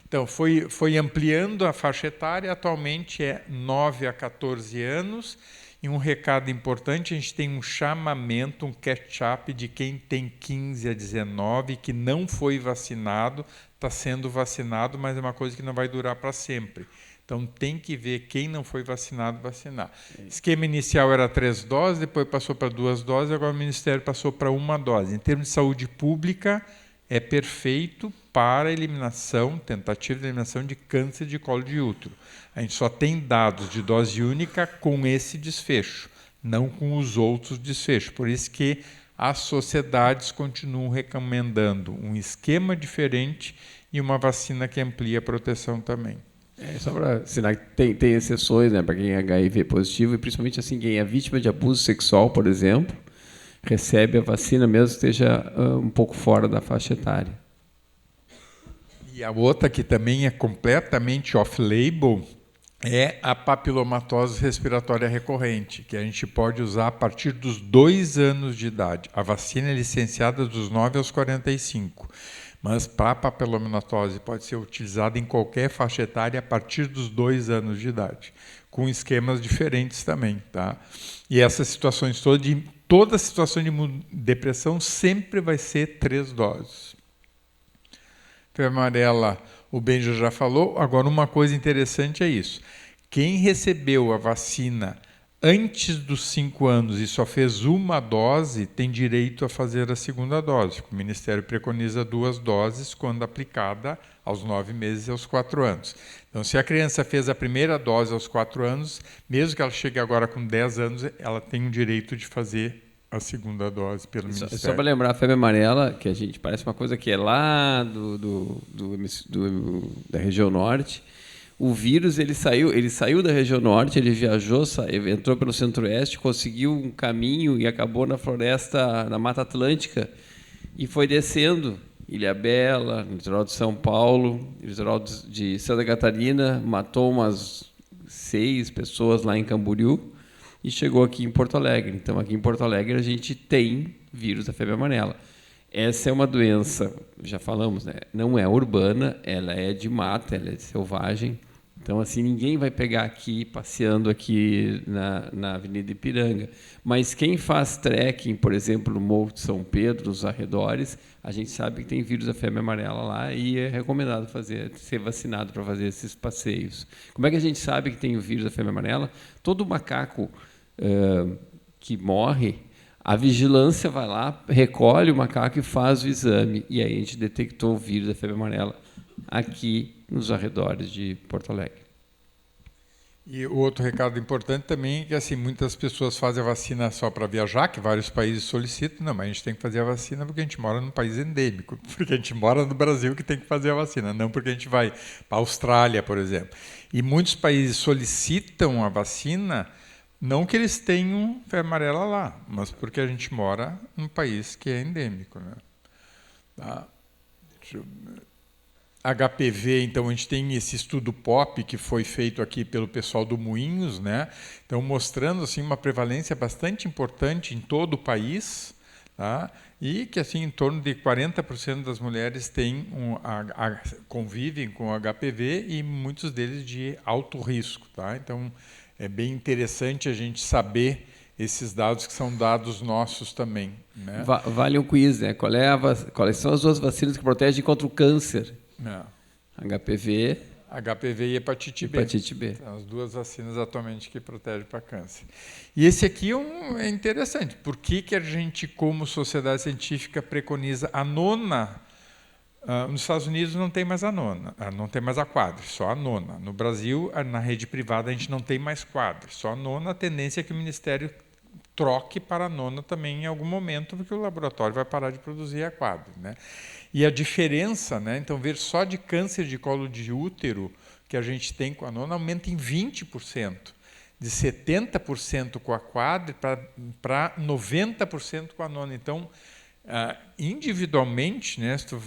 Então, foi ampliando a faixa etária, atualmente é 9 a 14 anos. E um recado importante, a gente tem um chamamento, um catch-up de quem tem 15 a 19, que não foi vacinado, está sendo vacinado, mas é uma coisa que não vai durar para sempre. Então, tem que ver quem não foi vacinado, vacinar. O esquema inicial era 3 doses, depois passou para 2 doses, agora o Ministério passou para 1 dose. Em termos de saúde pública, é perfeito para a eliminação, tentativa de eliminação de câncer de colo de útero. A gente só tem dados de dose única com esse desfecho, não com os outros desfechos. Por isso que as sociedades continuam recomendando um esquema diferente e uma vacina que amplia a proteção também. Só para ensinar que tem exceções, né, para quem é HIV positivo, e principalmente assim, quem é vítima de abuso sexual, por exemplo, recebe a vacina mesmo que esteja um pouco fora da faixa etária. E a outra que também é completamente off-label é a papilomatose respiratória recorrente, que a gente pode usar a partir dos 2 anos de idade. A vacina é licenciada dos 9 aos 45, mas para a papilomatose pode ser utilizada em qualquer faixa etária a partir dos 2 anos de idade, com esquemas diferentes também. Tá? E essas situações toda situação de depressão sempre vai ser 3 doses. Febre amarela, o Benja já falou. Agora, uma coisa interessante é isso. Quem recebeu a vacina antes dos 5 anos e só fez 1 dose, tem direito a fazer a 2ª dose. O Ministério preconiza 2 doses quando aplicada aos 9 meses e aos 4 anos. Então, se a criança fez a primeira dose aos 4 anos, mesmo que ela chegue agora com 10 anos, ela tem o direito de fazer a 2ª dose pelo Ministério. Só para lembrar, a febre amarela, que a gente parece uma coisa que é lá da região norte. O vírus ele saiu da região norte, ele viajou, entrou pelo centro-oeste, conseguiu um caminho e acabou na floresta, na Mata Atlântica, e foi descendo. Ilhabela, litoral de São Paulo, litoral de Santa Catarina, matou umas 6 pessoas lá em Camboriú e chegou aqui em Porto Alegre. Então, aqui em Porto Alegre, a gente tem vírus da febre amarela. Essa é uma doença, já falamos, né? Não é urbana, ela é de mata, ela é selvagem. Então, assim, ninguém vai pegar aqui, passeando aqui na Avenida Ipiranga. Mas quem faz trekking, por exemplo, no Morro de São Pedro, nos arredores, a gente sabe que tem vírus da febre amarela lá e é recomendado ser vacinado para fazer esses passeios. Como é que a gente sabe que tem o vírus da febre amarela? Todo macaco que morre, a vigilância vai lá, recolhe o macaco e faz o exame. E aí a gente detectou o vírus da febre amarela aqui nos arredores de Porto Alegre. E o outro recado importante também é que assim, muitas pessoas fazem a vacina só para viajar, que vários países solicitam. Não, mas a gente tem que fazer a vacina porque a gente mora num país endêmico, porque a gente mora no Brasil que tem que fazer a vacina, não porque a gente vai para a Austrália, por exemplo. E muitos países solicitam a vacina, não que eles tenham febre amarela lá, mas porque a gente mora num país que é endêmico, né? Tá? HPV, então a gente tem esse estudo POP que foi feito aqui pelo pessoal do Moinhos, né? Então mostrando assim uma prevalência bastante importante em todo o país, tá? E que assim em torno de 40% das mulheres têm convivem com HPV e muitos deles de alto risco, tá? Então é bem interessante a gente saber esses dados que são dados nossos também, né? Vale um quiz, né? Quais são as duas vacinas que protegem contra o câncer? Não. HPV e hepatite B. Hepatite B. São as duas vacinas atualmente que protegem para câncer. E esse aqui é interessante. Por que a gente, como sociedade científica, preconiza a nona? Nos Estados Unidos não tem mais a nona, não tem mais a quadri, só a nona. No Brasil, na rede privada, a gente não tem mais quadri, só a nona. A tendência é que o Ministério troque para a nona também em algum momento, porque o laboratório vai parar de produzir a quadri, né? E a diferença, né? Então, ver só de câncer de colo de útero que a gente tem com a nona aumenta em 20%, de 70% com a quadri para 90% com a nona. Então, individualmente, né, se tu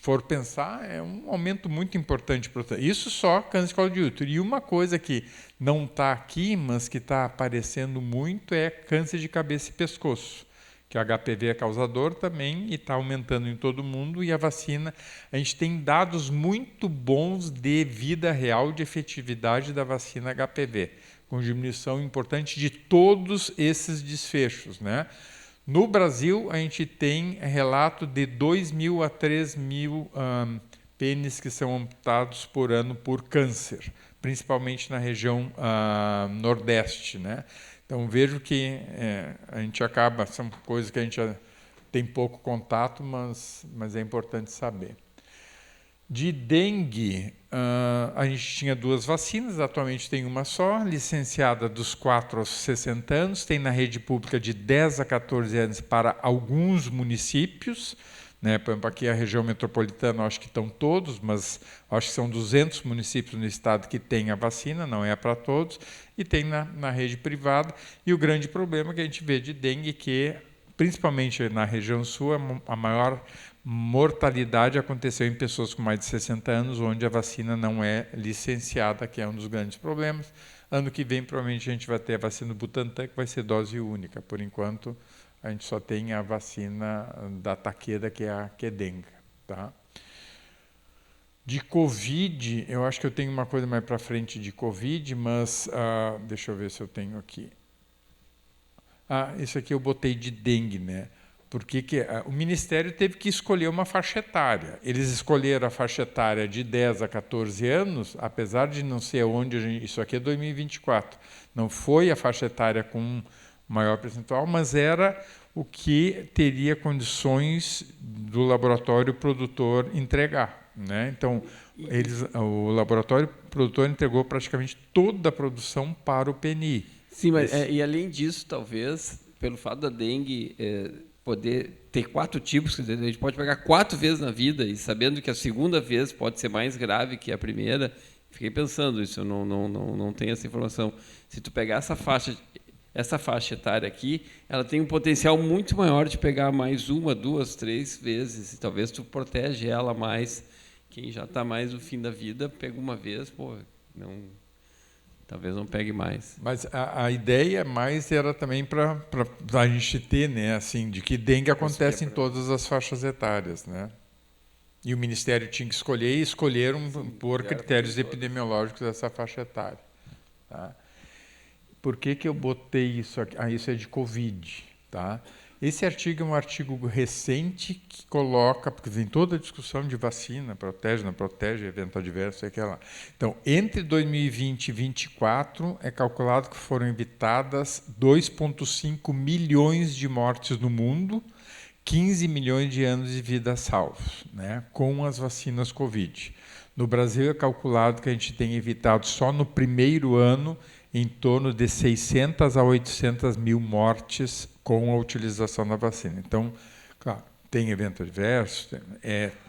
for pensar, é um aumento muito importante. Isso só câncer de colo de útero. E uma coisa que não está aqui, mas que está aparecendo muito, é câncer de cabeça e pescoço, que o HPV é causador também e está aumentando em todo mundo. E a vacina, a gente tem dados muito bons de vida real, de efetividade da vacina HPV, com diminuição importante de todos esses desfechos, né? No Brasil, a gente tem relato de 2.000 a 3.000 pênis que são amputados por ano por câncer, principalmente na região nordeste, né? Então, vejo que a gente acaba, são coisas que a gente já tem pouco contato, mas é importante saber. De dengue, a gente tinha 2 vacinas, atualmente tem uma só, licenciada dos 4 aos 60 anos, tem na rede pública de 10 a 14 anos para alguns municípios, né? Por exemplo, aqui a região metropolitana, acho que estão todos, mas acho que são 200 municípios no estado que têm a vacina, não é para todos, e tem na rede privada. E o grande problema que a gente vê de dengue, que principalmente na região sul, a maior mortalidade aconteceu em pessoas com mais de 60 anos, onde a vacina não é licenciada, que é um dos grandes problemas. Ano que vem, provavelmente, a gente vai ter a vacina do Butantan, que vai ser dose única. Por enquanto, a gente só tem a vacina da Takeda, que é a Qdenga. Tá? De Covid, eu acho que eu tenho uma coisa mais para frente de Covid, mas deixa eu ver se eu tenho aqui. Isso aqui eu botei de dengue, né? Porque o Ministério teve que escolher uma faixa etária. Eles escolheram a faixa etária de 10 a 14 anos, apesar de não ser onde isso aqui é 2024. Não foi a faixa etária com maior percentual, mas era o que teria condições do laboratório produtor entregar, né? Então, o laboratório produtor entregou praticamente toda a produção para o PNI. Sim, mas e além disso, talvez, pelo fato da dengue poder ter 4 tipos, quer dizer, a gente pode pegar 4 vezes na vida, e sabendo que a segunda vez pode ser mais grave que a primeira, fiquei pensando isso, eu não tenho essa informação. Se tu pegar essa faixa etária aqui, ela tem um potencial muito maior de pegar mais 1, 2, 3 vezes, e talvez tu protege ela mais. Quem já está mais no fim da vida, pega uma vez, talvez não pegue mais. Mas a ideia mais era também para a gente ter, né, assim, de que dengue acontece em todas as faixas etárias, né? E o Ministério tinha que escolher, e escolheram por critérios epidemiológicos essa faixa etária. Tá? Por que eu botei isso aqui? Isso é de Covid. Tá? Esse artigo é um artigo recente que coloca, porque vem toda a discussão de vacina, protege, não protege, evento adverso, sei que lá. Então, entre 2020 e 2024, é calculado que foram evitadas 2,5 milhões de mortes no mundo, 15 milhões de anos de vida salvos, né, com as vacinas Covid. No Brasil é calculado que a gente tem evitado só no primeiro ano em torno de 600 a 800 mil mortes com a utilização da vacina. Então, claro, tem evento adverso,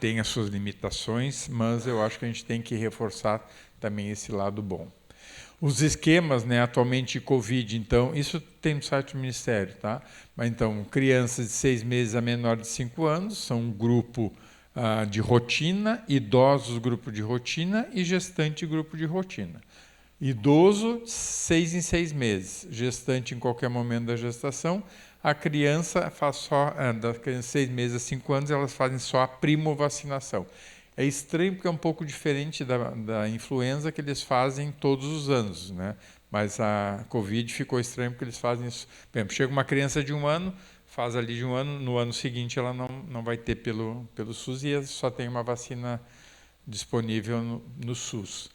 tem as suas limitações, mas eu acho que a gente tem que reforçar também esse lado bom. Os esquemas, né, atualmente de Covid, então, isso tem no site do Ministério, tá? Mas então, crianças de 6 meses a menor de 5 anos, são um grupo de rotina, idosos, grupo de rotina, e gestante, grupo de rotina. Idoso, 6 em 6 meses, gestante em qualquer momento da gestação. A criança faz só, das crianças de 6 meses a 5 anos, elas fazem só a primovacinação. É estranho porque é um pouco diferente da influenza, que eles fazem todos os anos, né? Mas a Covid ficou estranho porque eles fazem isso. Por exemplo, chega uma criança de 1 ano, faz ali de 1 ano, no ano seguinte ela não vai ter pelo SUS e só tem uma vacina disponível no SUS.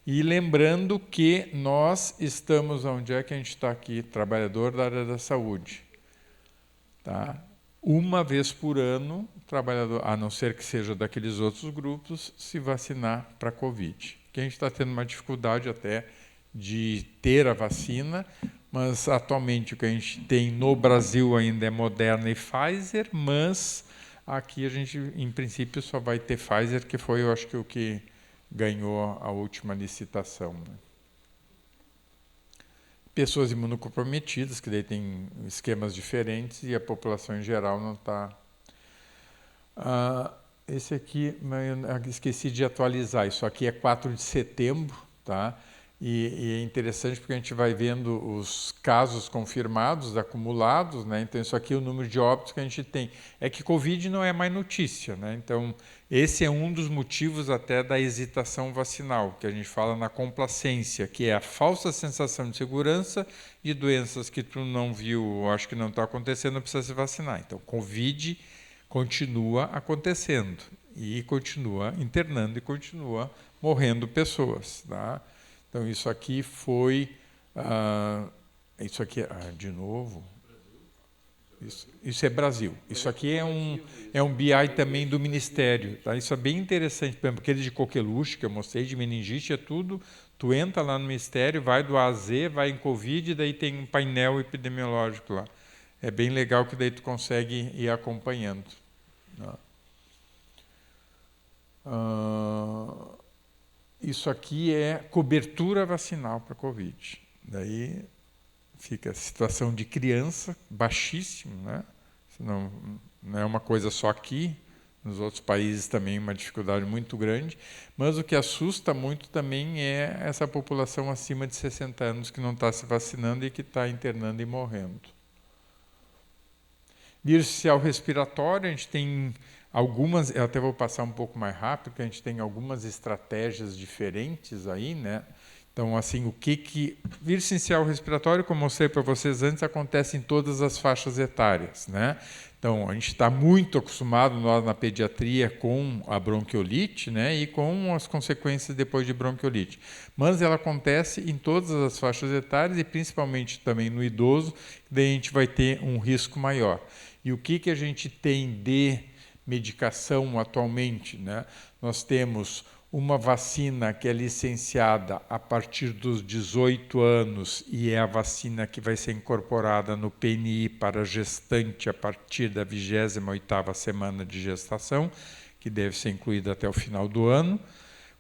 E lembrando que nós estamos, onde é que a gente está aqui? Trabalhador da área da saúde. Tá? Uma vez por ano, trabalhador, a não ser que seja daqueles outros grupos, se vacinar para a Covid. Que a gente está tendo uma dificuldade até de ter a vacina, mas atualmente o que a gente tem no Brasil ainda é Moderna e Pfizer, mas aqui a gente, em princípio, só vai ter Pfizer, que foi, eu acho que o que ganhou a última licitação. Né? Pessoas imunocomprometidas, que daí tem esquemas diferentes e a população em geral não está... esse aqui, eu esqueci de atualizar, isso aqui é 4 de setembro, tá? E é interessante porque a gente vai vendo os casos confirmados, acumulados, né? Então isso aqui é o número de óbitos que a gente tem. É que Covid não é mais notícia, né? Então esse é um dos motivos até da hesitação vacinal, que a gente fala na complacência, que é a falsa sensação de segurança de doenças que tu não viu, acho que não está acontecendo, não precisa se vacinar. Então Covid continua acontecendo e continua internando e continua morrendo pessoas, tá? Então, isso aqui foi... isso aqui, de novo... Isso é Brasil. Isso aqui é um BI também do Ministério. Tá? Isso é bem interessante, por exemplo, aquele de coqueluche que eu mostrei, de meningite, é tudo... Tu entra lá no Ministério, vai do A a Z, vai em Covid, e daí tem um painel epidemiológico lá. É bem legal que daí tu consegue ir acompanhando. Isso aqui é cobertura vacinal para Covid. Daí fica a situação de criança, baixíssimo, né? Não é uma coisa só aqui, nos outros países também uma dificuldade muito grande, mas o que assusta muito também é essa população acima de 60 anos que não está se vacinando e que está internando e morrendo. Vírus social respiratório, a gente tem algumas, eu até vou passar um pouco mais rápido, porque a gente tem algumas estratégias diferentes aí, né? Então, assim, vírus essencial respiratório, como eu mostrei para vocês antes, acontece em todas as faixas etárias, né? Então, a gente está muito acostumado, nós na pediatria, com a bronquiolite, né? E com as consequências depois de bronquiolite. Mas ela acontece em todas as faixas etárias e principalmente também no idoso, daí a gente vai ter um risco maior. E o que a gente tem de medicação atualmente, né? Nós temos uma vacina que é licenciada a partir dos 18 anos e é a vacina que vai ser incorporada no PNI para gestante a partir da 28ª semana de gestação, que deve ser incluída até o final do ano,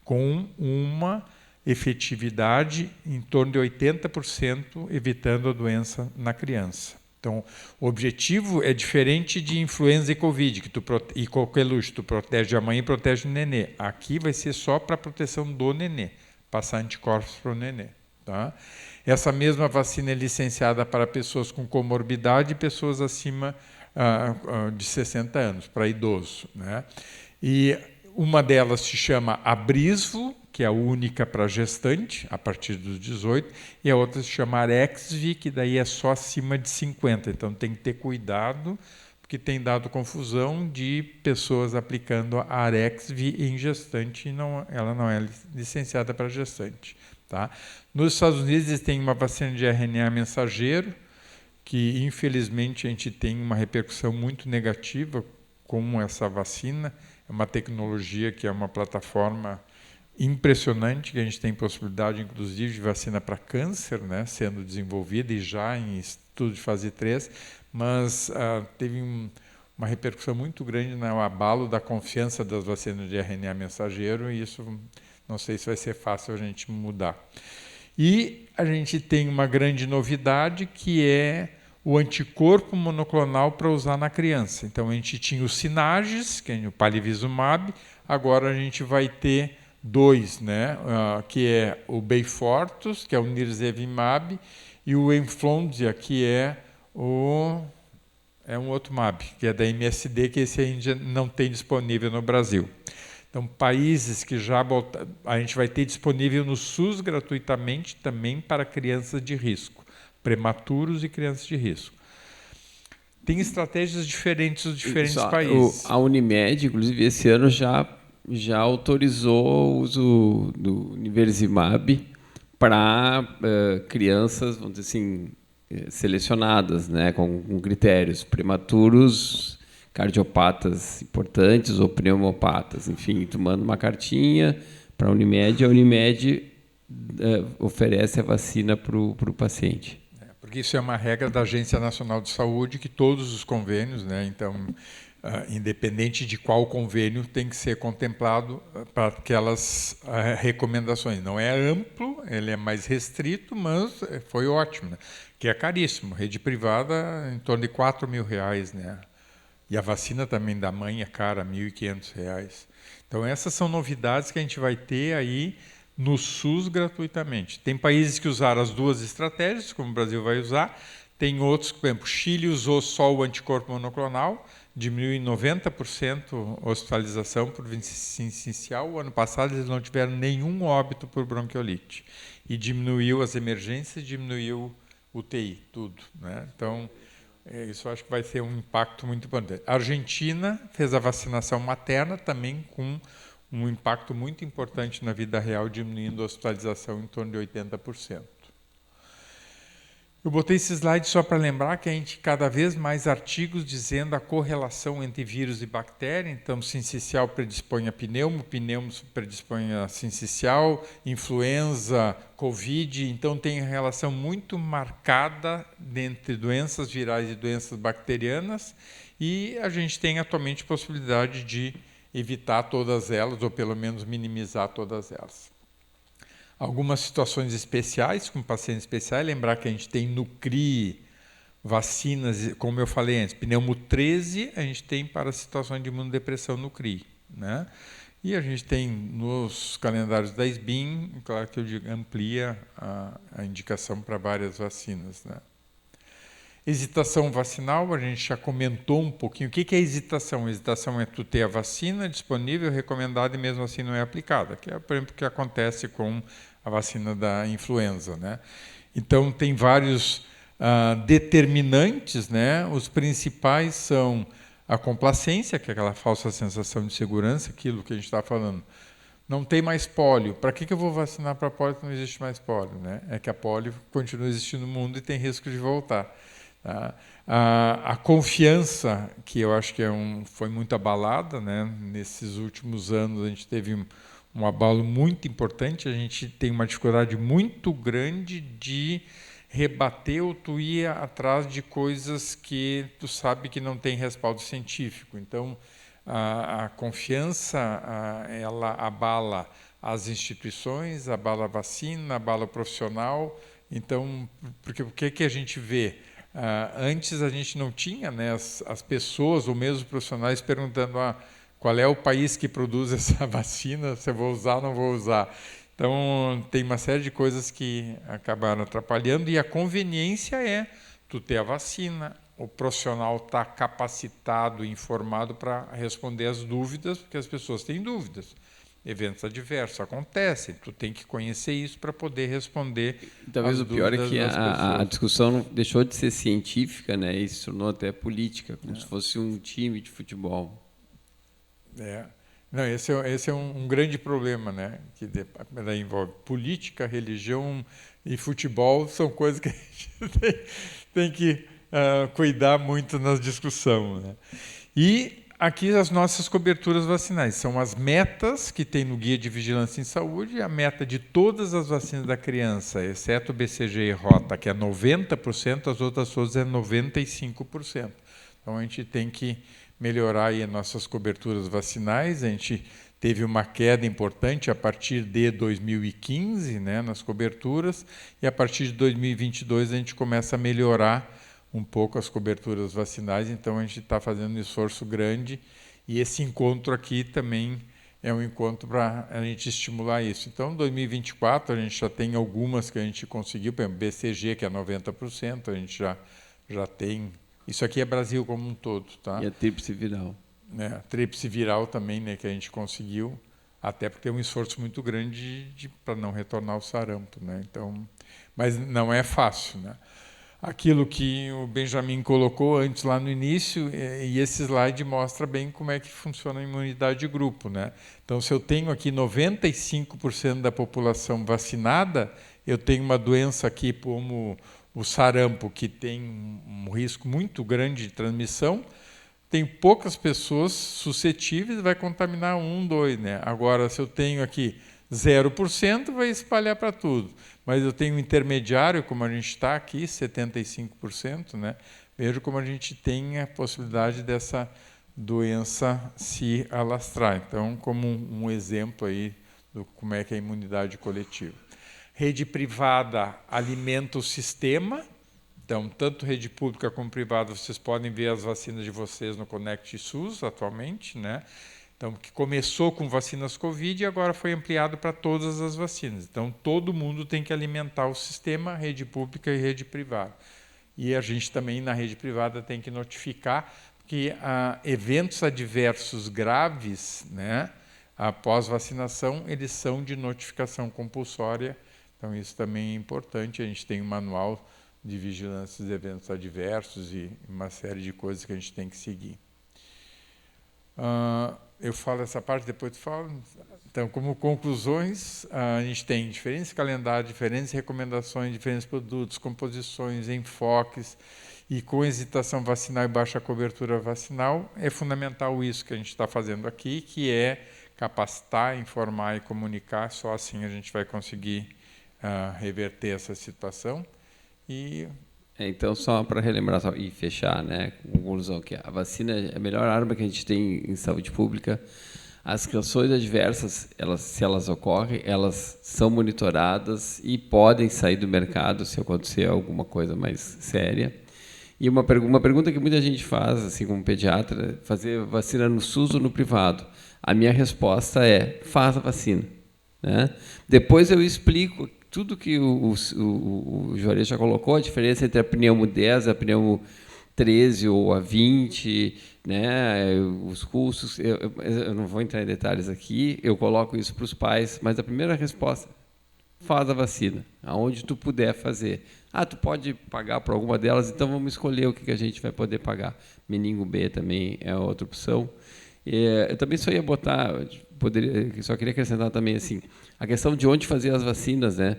com uma efetividade em torno de 80%, evitando a doença na criança. Então, o objetivo é diferente de influenza e Covid, e coqueluche, tu protege a mãe e protege o nenê. Aqui vai ser só para a proteção do nenê, passar anticorpos para o nenê. Tá? Essa mesma vacina é licenciada para pessoas com comorbidade e pessoas acima de 60 anos, para idoso. Né? E uma delas se chama Abrisvo, que é a única para gestante, a partir dos 18, e a outra se chama Arexvy, que daí é só acima de 50. Então tem que ter cuidado, porque tem dado confusão de pessoas aplicando a Arexvy em gestante, e ela não é licenciada para gestante. Tá? Nos Estados Unidos eles têm uma vacina de RNA mensageiro, que infelizmente a gente tem uma repercussão muito negativa com essa vacina. É uma tecnologia que é uma plataforma impressionante, que a gente tem possibilidade, inclusive, de vacina para câncer, né, sendo desenvolvida e já em estudo de fase 3, mas teve uma repercussão muito grande no abalo da confiança das vacinas de RNA mensageiro, e isso não sei se vai ser fácil a gente mudar. E a gente tem uma grande novidade, que é o anticorpo monoclonal para usar na criança. Então, a gente tinha o Synagis, que é o palivizumab, agora a gente vai ter 2, né? Que é o Beyfortus, que é o nirsevimab, e o Enflonsia, que é um outro mab, que é da MSD, que esse ainda não tem disponível no Brasil. Então, países que a gente vai ter disponível no SUS gratuitamente também para crianças de risco, prematuros e crianças de risco. Tem estratégias diferentes nos diferentes países. A Unimed, inclusive, esse ano já autorizou o uso do nirsevimab para crianças, vamos dizer assim, selecionadas, né, com critérios prematuros, cardiopatas importantes ou pneumopatas, enfim, tomando uma cartinha para a Unimed oferece a vacina para o paciente. Porque isso é uma regra da Agência Nacional de Saúde, que todos os convênios, né, então, independente de qual convênio, tem que ser contemplado para aquelas recomendações. Não é amplo, ele é mais restrito, mas foi ótimo, né? Que é caríssimo. Rede privada em torno de R$4.000, né? E a vacina também da mãe é cara, R$1.500. Então, essas são novidades que a gente vai ter aí no SUS gratuitamente. Tem países que usaram as duas estratégias, como o Brasil vai usar. Tem outros, por exemplo, Chile usou só o anticorpo monoclonal, diminuiu em 90% a hospitalização por vacina inicial. O ano passado eles não tiveram nenhum óbito por bronquiolite. E diminuiu as emergências, diminuiu o UTI, tudo, né? Então, isso eu acho que vai ter um impacto muito importante. A Argentina fez a vacinação materna também com um impacto muito importante na vida real, diminuindo a hospitalização em torno de 80%. Eu botei esse slide só para lembrar que a gente cada vez mais artigos dizendo a correlação entre vírus e bactéria. Então, sincicial predispõe a pneumo predispõe a sincicial, influenza, Covid. Então, tem relação muito marcada entre doenças virais e doenças bacterianas, e a gente tem atualmente possibilidade de evitar todas elas, ou pelo menos minimizar todas elas. Algumas situações especiais, com pacientes especiais, lembrar que a gente tem no CRI vacinas, como eu falei antes, pneumo 13, a gente tem para situações de imunodepressão no CRI, né? E a gente tem nos calendários da SBIM, claro que eu digo, amplia a indicação para várias vacinas, né? Hesitação vacinal, a gente já comentou um pouquinho. O que é hesitação? Hesitação é tu ter a vacina disponível, recomendada, e mesmo assim não é aplicada, que é, por exemplo, o que acontece com a vacina da influenza, né? Então, tem vários determinantes, né? Os principais são a complacência, que é aquela falsa sensação de segurança, aquilo que a gente está falando. Não tem mais pólio. Para que eu vou vacinar para pólio se não existe mais pólio, né? É que a pólio continua existindo no mundo e tem risco de voltar. Tá? A confiança, que eu acho que foi muito abalada, né? Nesses últimos anos a gente teve um abalo muito importante, a gente tem uma dificuldade muito grande de rebater ou tu ir atrás de coisas que tu sabe que não tem respaldo científico. Então, a confiança, ela abala as instituições, abala a vacina, abala o profissional. Então, porque o que a gente vê? Antes a gente não tinha, né, as pessoas, ou mesmo os profissionais, perguntando qual é o país que produz essa vacina, se eu vou usar ou não vou usar. Então, tem uma série de coisas que acabaram atrapalhando, e a conveniência é tu ter a vacina, o profissional está capacitado e informado para responder as dúvidas, porque as pessoas têm dúvidas. Eventos adversos acontecem, tu tem que conhecer isso para poder responder. Talvez o pior é que a discussão deixou de ser científica, né, e se tornou até política, como se fosse um time de futebol. Não, esse é um grande problema, né, que daí envolve política, religião e futebol, são coisas que a gente tem que cuidar muito na discussão, né? E aqui as nossas coberturas vacinais. São as metas que tem no Guia de Vigilância em Saúde, a meta de todas as vacinas da criança, exceto o BCG e Rota, que é 90%, as outras todas é 95%. Então, a gente tem que melhorar aí as nossas coberturas vacinais. A gente teve uma queda importante a partir de 2015, né, nas coberturas, e a partir de 2022 a gente começa a melhorar um pouco as coberturas vacinais, então a gente está fazendo um esforço grande, e esse encontro aqui também é um encontro para a gente estimular isso. Então, em 2024, a gente já tem algumas que a gente conseguiu, por exemplo, BCG, que é 90%, a gente já tem. Isso aqui é Brasil como um todo. Tá? E a tríplice viral. A tríplice viral também, né, que a gente conseguiu, até porque tem um esforço muito grande para não retornar o sarampo. Né? Então, mas não é fácil, né? Aquilo que o Benjamin colocou antes lá no início, e esse slide mostra bem como é que funciona a imunidade de grupo, né? Então, se eu tenho aqui 95% da população vacinada, eu tenho uma doença aqui como o sarampo, que tem um risco muito grande de transmissão, tem poucas pessoas suscetíveis, vai contaminar 1, 2, né? Agora, se eu tenho aqui 0%, vai espalhar para tudo. Mas eu tenho um intermediário, como a gente está aqui, 75%, né? Veja como a gente tem a possibilidade dessa doença se alastrar. Então, como um exemplo aí do como é que é a imunidade coletiva. Rede privada alimenta o sistema. Então, tanto rede pública como privada, vocês podem ver as vacinas de vocês no Conect SUS atualmente, né? Então, que começou com vacinas Covid e agora foi ampliado para todas as vacinas. Então, todo mundo tem que alimentar o sistema, rede pública e rede privada. E a gente também, na rede privada, tem que notificar que eventos adversos graves, né, após vacinação, eles são de notificação compulsória. Então, isso também é importante. A gente tem um manual de vigilância dos eventos adversos e uma série de coisas que a gente tem que seguir. Eu falo essa parte, depois tu fala. Então, como conclusões, a gente tem diferentes calendários, diferentes recomendações, diferentes produtos, composições, enfoques, e com hesitação vacinal e baixa cobertura vacinal, é fundamental isso que a gente está fazendo aqui, que é capacitar, informar e comunicar. Só assim a gente vai conseguir reverter essa situação. Então, só para relembrar e fechar, né, com conclusão, que a vacina é a melhor arma que a gente tem em saúde pública. As reações adversas, se elas ocorrem, elas são monitoradas e podem sair do mercado se acontecer alguma coisa mais séria. E uma pergunta que muita gente faz, assim como pediatra, fazer vacina no SUS ou no privado? A minha resposta é: faça a vacina, né? Depois eu explico tudo que o Juarez já colocou, a diferença entre a pneumo 10 e a pneumo 13 ou a 20, né, os custos, eu não vou entrar em detalhes aqui, eu coloco isso para os pais, mas a primeira resposta: faz a vacina, aonde tu puder fazer. Tu pode pagar por alguma delas, então vamos escolher o que a gente vai poder pagar. Meningo B também é outra opção. Eu também só ia botar, só queria acrescentar também assim, a questão de onde fazer as vacinas, né?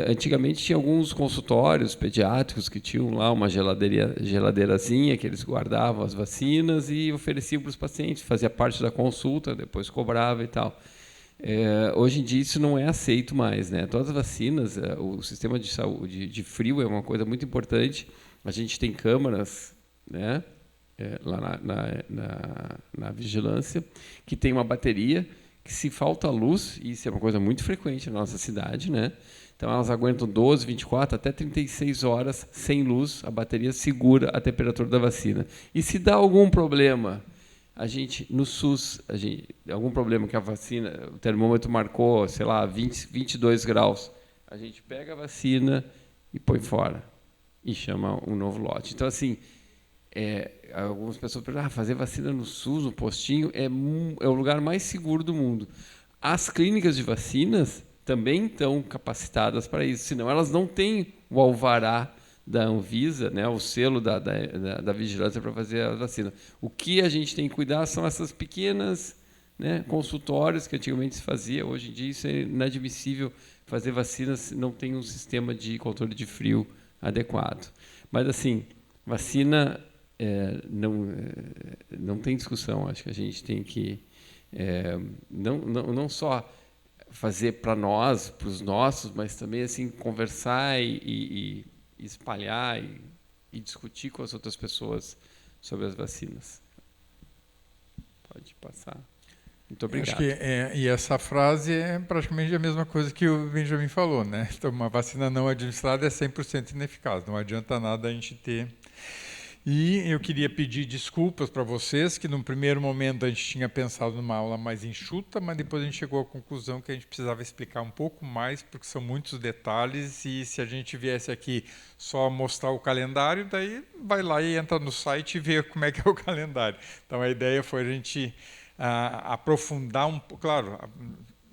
Antigamente tinha alguns consultórios pediátricos que tinham lá uma geladeirazinha que eles guardavam as vacinas e ofereciam para os pacientes, fazia parte da consulta, depois cobrava e tal. Hoje em dia isso não é aceito mais, né? Todas as vacinas, o sistema de saúde de frio é uma coisa muito importante. A gente tem câmaras, né, lá na vigilância, que tem uma bateria que, se falta luz, e isso é uma coisa muito frequente na nossa cidade, né? Então elas aguentam 12, 24, até 36 horas sem luz, a bateria segura a temperatura da vacina. E se dá algum problema, no SUS, algum problema que a vacina, o termômetro marcou, sei lá, 22 graus, a gente pega a vacina e põe fora, e chama um novo lote. Então, assim, algumas pessoas perguntam: fazer vacina no SUS, no postinho, é o lugar mais seguro do mundo. As clínicas de vacinas também estão capacitadas para isso, senão elas não têm o alvará da Anvisa, né, o selo da vigilância para fazer a vacina. O que a gente tem que cuidar são essas pequenas, né, consultórios que antigamente se fazia. Hoje em dia isso é inadmissível, fazer vacinas se não tem um sistema de controle de frio adequado. Mas, assim, vacina não tem discussão. Acho que a gente tem que não só fazer para nós, para os nossos, mas também assim conversar e espalhar e discutir com as outras pessoas sobre as vacinas. Pode passar. Muito obrigado. Acho que e essa frase é praticamente a mesma coisa que o Benjamin falou, né? Então, uma vacina não administrada é 100% ineficaz. Não adianta nada a gente ter. E eu queria pedir desculpas para vocês, que num primeiro momento a gente tinha pensado numa aula mais enxuta, mas depois a gente chegou à conclusão que a gente precisava explicar um pouco mais, porque são muitos detalhes, e se a gente viesse aqui só mostrar o calendário, daí vai lá e entra no site e vê como é que é o calendário. Então a ideia foi a gente aprofundar um pouco, claro,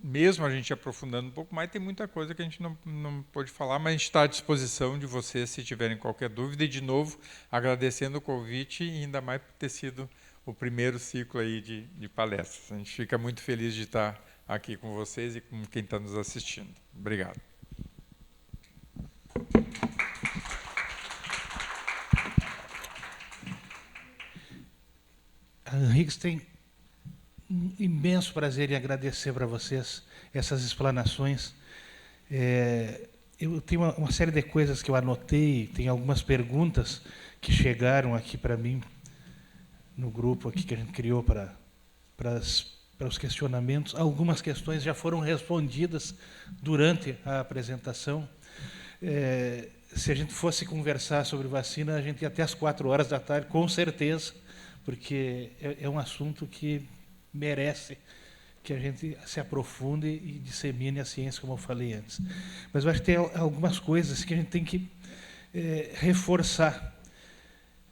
mesmo a gente aprofundando um pouco mais, tem muita coisa que a gente não pôde falar, mas a gente está à disposição de vocês se tiverem qualquer dúvida. E, de novo, agradecendo o convite e ainda mais por ter sido o primeiro ciclo aí de palestras. A gente fica muito feliz de estar aqui com vocês e com quem está nos assistindo. Obrigado. A Henriques tem um imenso prazer em agradecer para vocês essas explanações. Eu tenho uma série de coisas que eu anotei, tem algumas perguntas que chegaram aqui para mim, no grupo aqui que a gente criou para os questionamentos. Algumas questões já foram respondidas durante a apresentação. Se a gente fosse conversar sobre vacina, a gente ia até às 4h, com certeza, porque é um assunto que merece que a gente se aprofunde e dissemine a ciência, como eu falei antes. Mas eu acho que tem algumas coisas que a gente tem que reforçar.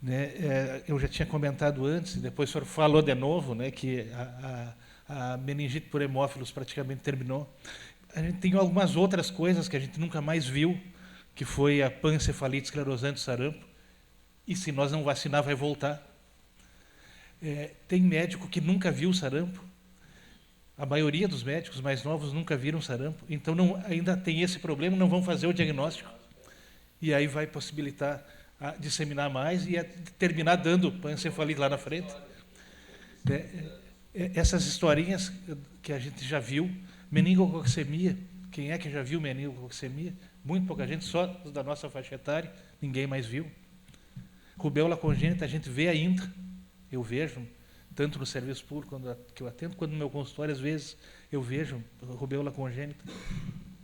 Né? Eu já tinha comentado antes, e depois o senhor falou de novo, né, que a meningite por hemófilos praticamente terminou. A gente tem algumas outras coisas que a gente nunca mais viu, que foi a pancefalite esclerosante, sarampo, e se nós não vacinar vai voltar. Tem médico que nunca viu sarampo. A maioria dos médicos mais novos nunca viram sarampo. Então, ainda tem esse problema, não vão fazer o diagnóstico. E aí vai possibilitar disseminar mais e terminar dando pancefalite lá na frente. Essas historinhas que a gente já viu, meningococcemia, quem é que já viu meningococcemia? Muito pouca gente, só da nossa faixa etária, ninguém mais viu. Rubéola congênita, a gente vê ainda. Eu vejo, tanto no serviço público que eu atendo, quanto no meu consultório, às vezes eu vejo rubéola congênita.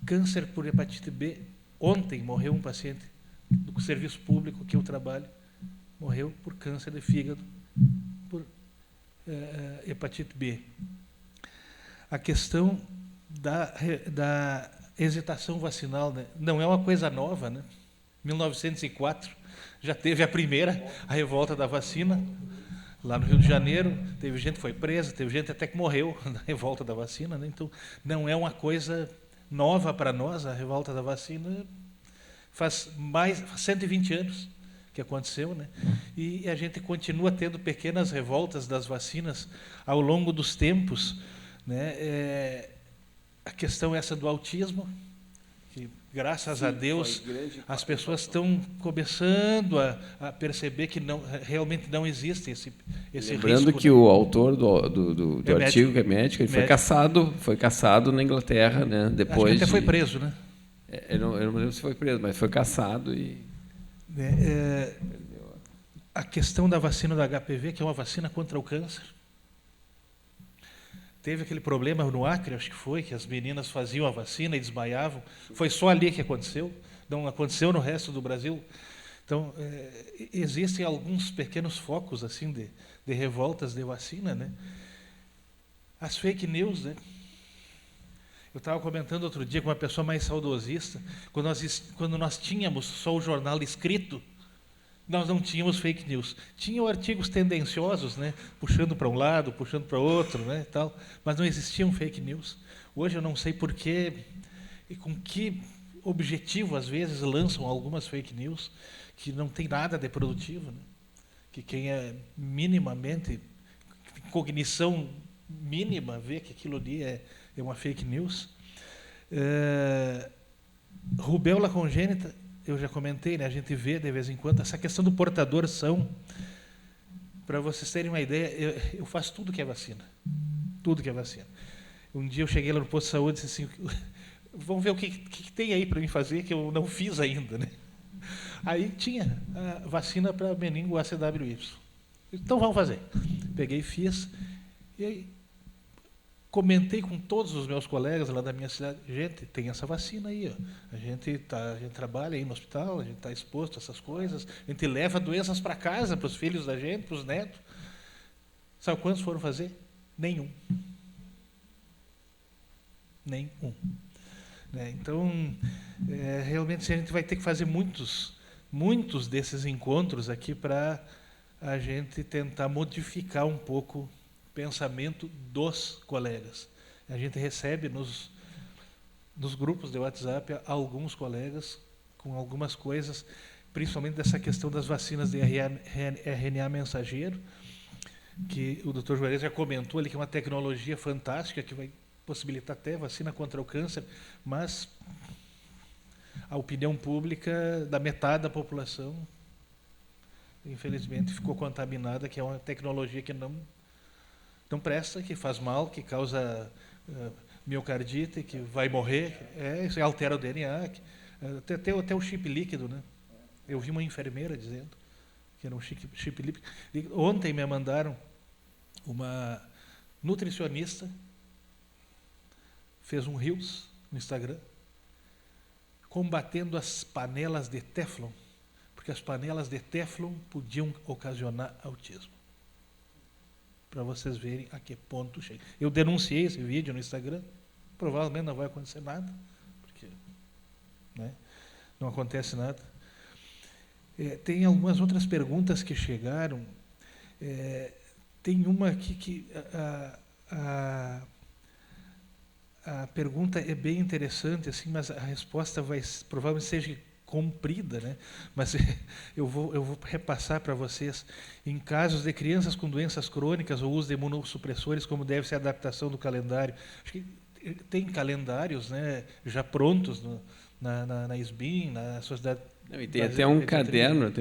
Câncer por hepatite B. Ontem morreu um paciente do serviço público que eu trabalho, morreu por câncer de fígado, por hepatite B. A questão da hesitação vacinal, né, não é uma coisa nova, né? 1904 já teve a revolta da vacina. Lá no Rio de Janeiro, teve gente que foi presa, teve gente até que morreu na revolta da vacina. Né? Então, não é uma coisa nova para nós, a revolta da vacina faz 120 anos que aconteceu. Né? E a gente continua tendo pequenas revoltas das vacinas ao longo dos tempos. Né? A questão essa do autismo, que, graças a Deus, as pessoas estão começando a perceber que realmente não existe esse Lembrando risco. Que o autor do artigo, que é médico, ele médico. foi caçado na Inglaterra, né? Depois acho que até foi preso, né? Eu não lembro se foi preso, mas foi caçado e... A questão da vacina do HPV, que é uma vacina contra o câncer. Teve aquele problema no Acre, acho que foi, que as meninas faziam a vacina e desmaiavam. Foi só ali que aconteceu, não aconteceu no resto do Brasil. Então, existem alguns pequenos focos assim de revoltas de vacina. Né? As fake news, né? Eu estava comentando outro dia com uma pessoa mais saudosista, quando nós tínhamos só o jornal escrito, nós não tínhamos fake news. Tinham artigos tendenciosos, né, puxando para um lado, puxando para outro, né, tal, mas não existiam fake news. Hoje eu não sei por quê e com que objetivo, às vezes, lançam algumas fake news que não tem nada de produtivo. Né? Que quem é minimamente, cognição mínima, vê que aquilo ali é uma fake news. Rubéola congênita, eu já comentei, né? A gente vê de vez em quando essa questão do portador são. Para vocês terem uma ideia, eu faço tudo que é vacina. Tudo que é vacina. Um dia eu cheguei lá no posto de saúde e disse assim, vamos ver o que tem aí para mim fazer que eu não fiz ainda, né? Aí tinha a vacina para meningo ACWY. Então vamos fazer. Peguei e fiz. E aí comentei com todos os meus colegas lá da minha cidade, gente, tem essa vacina aí, ó. A gente trabalha aí no hospital, a gente está exposto a essas coisas, a gente leva doenças para casa, para os filhos da gente, para os netos. Sabe quantos foram fazer? Nenhum. Nenhum. Então, realmente a gente vai ter que fazer muitos desses encontros aqui para a gente tentar modificar um pouco o pensamento dos colegas. A gente recebe nos grupos de WhatsApp alguns colegas com algumas coisas, principalmente dessa questão das vacinas de RNA mensageiro, que o Dr. Juarez já comentou ali, que é uma tecnologia fantástica que vai possibilitar até vacina contra o câncer, mas a opinião pública da metade da população, infelizmente, ficou contaminada, que é uma tecnologia que não presta, que faz mal, que causa miocardite, que vai morrer, isso altera o DNA, até o chip líquido, né? Eu vi uma enfermeira dizendo que era um chip líquido. Ontem me mandaram uma nutricionista, fez um Reels no Instagram, combatendo as panelas de Teflon, porque as panelas de Teflon podiam ocasionar autismo. Para vocês verem a que ponto chega. Eu denunciei esse vídeo no Instagram, provavelmente não vai acontecer nada, porque não acontece nada. Tem algumas outras perguntas que chegaram. Tem uma aqui que a pergunta é bem interessante, assim, mas a resposta provavelmente seja comprida, né? Mas eu vou repassar para vocês. Em casos de crianças com doenças crônicas ou uso de imunossupressores, como deve ser a adaptação do calendário? Acho que tem calendários, né, já prontos na SBIM, na Sociedade. E tem até um caderno,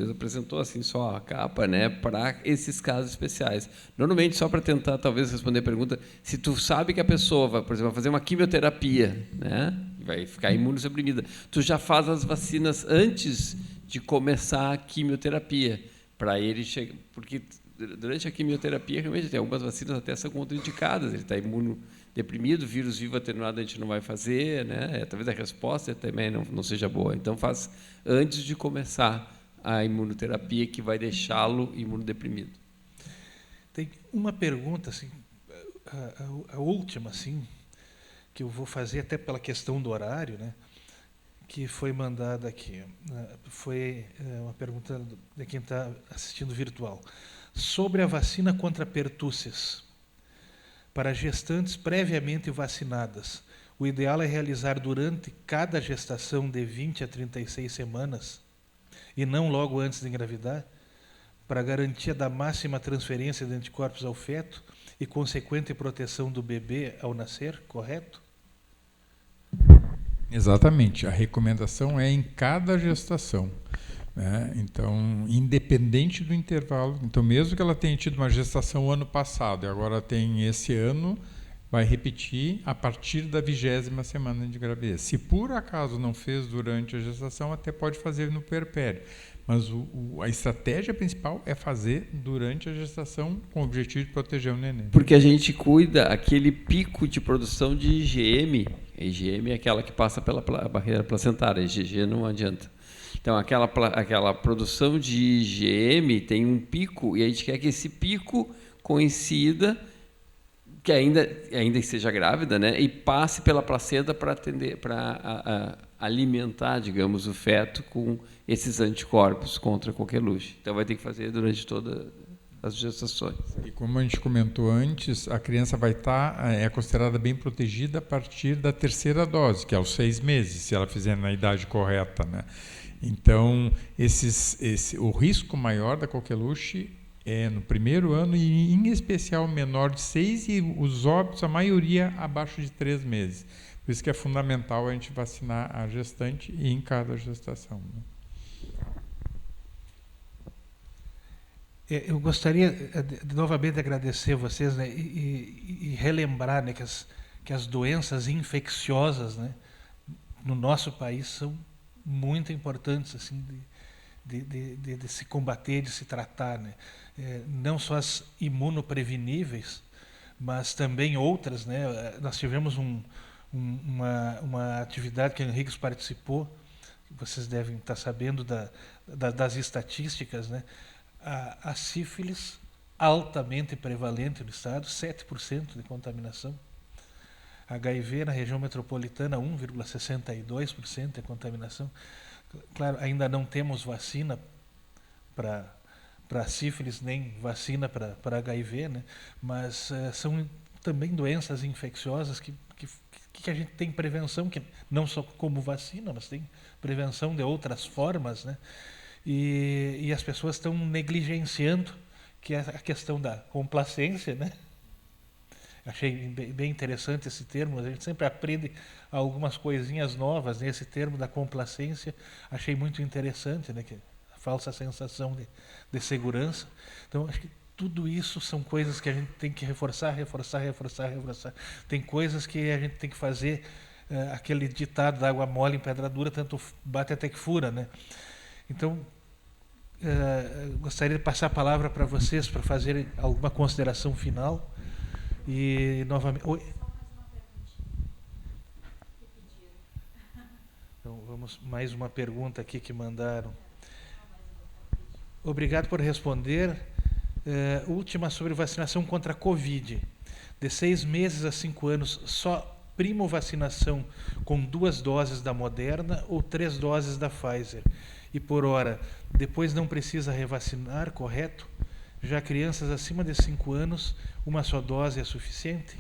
apresentou assim só a capa, né, para esses casos especiais. Normalmente, só para tentar talvez responder a pergunta, se tu sabe que a pessoa vai, por exemplo, vai fazer uma quimioterapia, né, vai ficar imunossuprimida, tu já faz as vacinas antes de começar a quimioterapia, para ele chegar, porque durante a quimioterapia realmente tem algumas vacinas até são contraindicadas, ele está imunodeprimido, vírus vivo atenuado a gente não vai fazer, né? Talvez a resposta também não seja boa. Então faz antes de começar a imunoterapia que vai deixá-lo imunodeprimido. Tem uma pergunta, assim, a última, assim, que eu vou fazer até pela questão do horário, né? Que foi mandada aqui. Foi uma pergunta de quem está assistindo virtual. Sobre a vacina contra pertússis. Para gestantes previamente vacinadas, o ideal é realizar durante cada gestação de 20 a 36 semanas, e não logo antes de engravidar, para garantia da máxima transferência de anticorpos ao feto e consequente proteção do bebê ao nascer, correto? Exatamente. A recomendação é em cada gestação. Então, independente do intervalo, então mesmo que ela tenha tido uma gestação ano passado e agora tem esse ano, vai repetir a partir da 20ª semana de gravidez. Se por acaso não fez durante a gestação, até pode fazer no puerpério, mas a estratégia principal é fazer durante a gestação com o objetivo de proteger o neném. Porque a gente cuida aquele pico de produção de IgM, a IgM é aquela que passa pela barreira placentária, IgG não adianta. Então, aquela produção de IgM tem um pico, e a gente quer que esse pico coincida, que ainda esteja grávida, né, e passe pela placenta para alimentar, digamos, o feto com esses anticorpos contra qualquer coqueluche. Então, vai ter que fazer durante todas as gestações. E como a gente comentou antes, a criança vai é considerada bem protegida a partir da 3ª dose, que é aos 6 meses, se ela fizer na idade correta, né? Então, o risco maior da coqueluche é no primeiro ano e, em especial, menor de 6 e os óbitos, a maioria, abaixo de 3 meses. Por isso que é fundamental a gente vacinar a gestante e em cada gestação. Eu gostaria de novamente agradecer vocês, né, e relembrar, né, que as doenças infecciosas, né, no nosso país são muito importantes, assim, de se combater, de se tratar, né? Não só as imunopreveníveis, mas também outras, né? Nós tivemos uma atividade que a Henriques participou, vocês devem estar sabendo das estatísticas, né? A sífilis altamente prevalente no estado, 7% de contaminação. HIV na região metropolitana, 1,62% de contaminação. Claro, ainda não temos vacina para sífilis, nem vacina para HIV, né? Mas são também doenças infecciosas que a gente tem prevenção, que não só como vacina, mas tem prevenção de outras formas, né? E as pessoas estão negligenciando, que é a questão da complacência, né? Achei bem interessante esse termo, a gente sempre aprende algumas coisinhas novas, né? Esse termo da complacência, achei muito interessante, né? Que a falsa sensação de segurança. Então, acho que tudo isso são coisas que a gente tem que reforçar. Tem coisas que a gente tem que fazer, aquele ditado da água mole em pedra dura, tanto bate até que fura, né? Então, gostaria de passar a palavra para vocês para fazerem alguma consideração final. E novamente. Oi? Então, vamos mais uma pergunta aqui que mandaram. Obrigado por responder. Última sobre vacinação contra a Covid. De 6 meses a 5 anos, só primovacinação com 2 doses da Moderna ou 3 doses da Pfizer. E por hora, depois não precisa revacinar, correto? Já crianças acima de 5 anos, uma só dose é suficiente?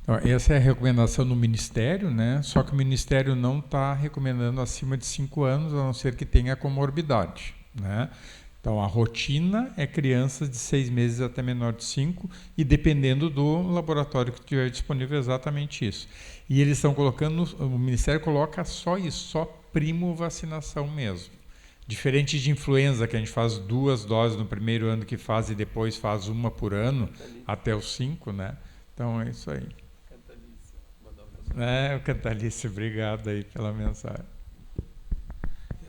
Então, essa é a recomendação do Ministério, né? Só que o Ministério não está recomendando acima de 5 anos, a não ser que tenha comorbidade, né? Então, a rotina é crianças de 6 meses até menor de 5, e dependendo do laboratório que tiver disponível, exatamente isso. E eles estão colocando, o Ministério coloca só isso, só primovacinação mesmo. Diferente de influenza, que a gente faz 2 doses no primeiro ano que faz e depois faz uma por ano, até os 5, né? Então, é isso aí. O Cantalice, obrigado aí pela mensagem.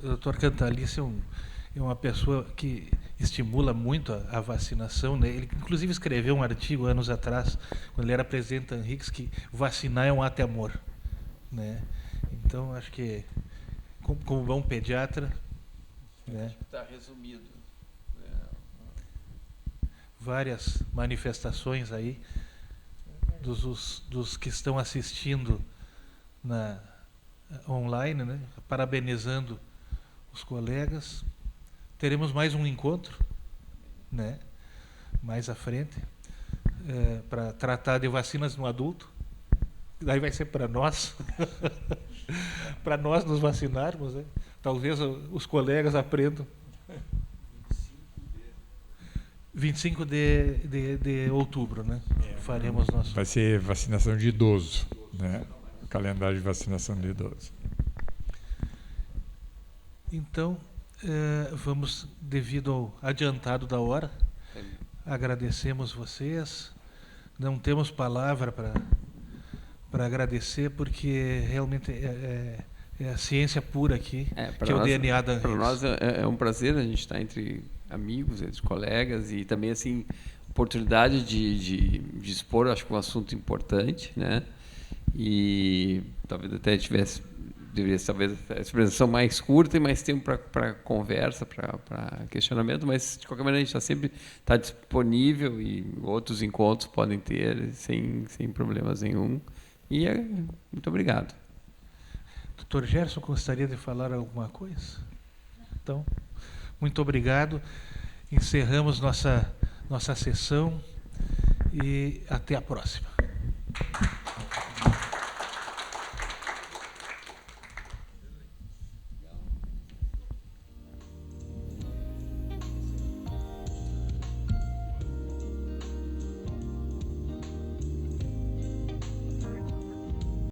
O Dr. Cantalice é uma pessoa que estimula muito a vacinação, né? Ele, inclusive, escreveu um artigo anos atrás, quando ele era presidente da Henriques, que vacinar é um ato de amor, né? Então, acho que, como bom pediatra, né? Está resumido. Várias manifestações aí dos que estão assistindo online, né? Parabenizando os colegas. Teremos mais um encontro, né? Mais à frente, para tratar de vacinas no adulto. Daí vai ser para nós, para nós nos vacinarmos, né? Talvez os colegas aprendam. 25 de outubro, né? Faremos nosso. Vai ser vacinação de idoso, né? Calendário de vacinação de idoso. Então, vamos, devido ao adiantado da hora, agradecemos vocês. Não temos palavra para agradecer, porque realmente é a ciência pura aqui, que é o DNA da Henriques. Para nós é um prazer a gente estar entre amigos, entre colegas, e também assim oportunidade de expor, acho que um assunto importante, né? E talvez até deveria ser talvez a expressão mais curta e mais tempo para conversa, para questionamento, mas de qualquer maneira a gente sempre está disponível, e outros encontros podem ter sem problemas nenhum. E muito obrigado. Dr. Gerson, gostaria de falar alguma coisa? Então, muito obrigado. Encerramos nossa sessão e até a próxima.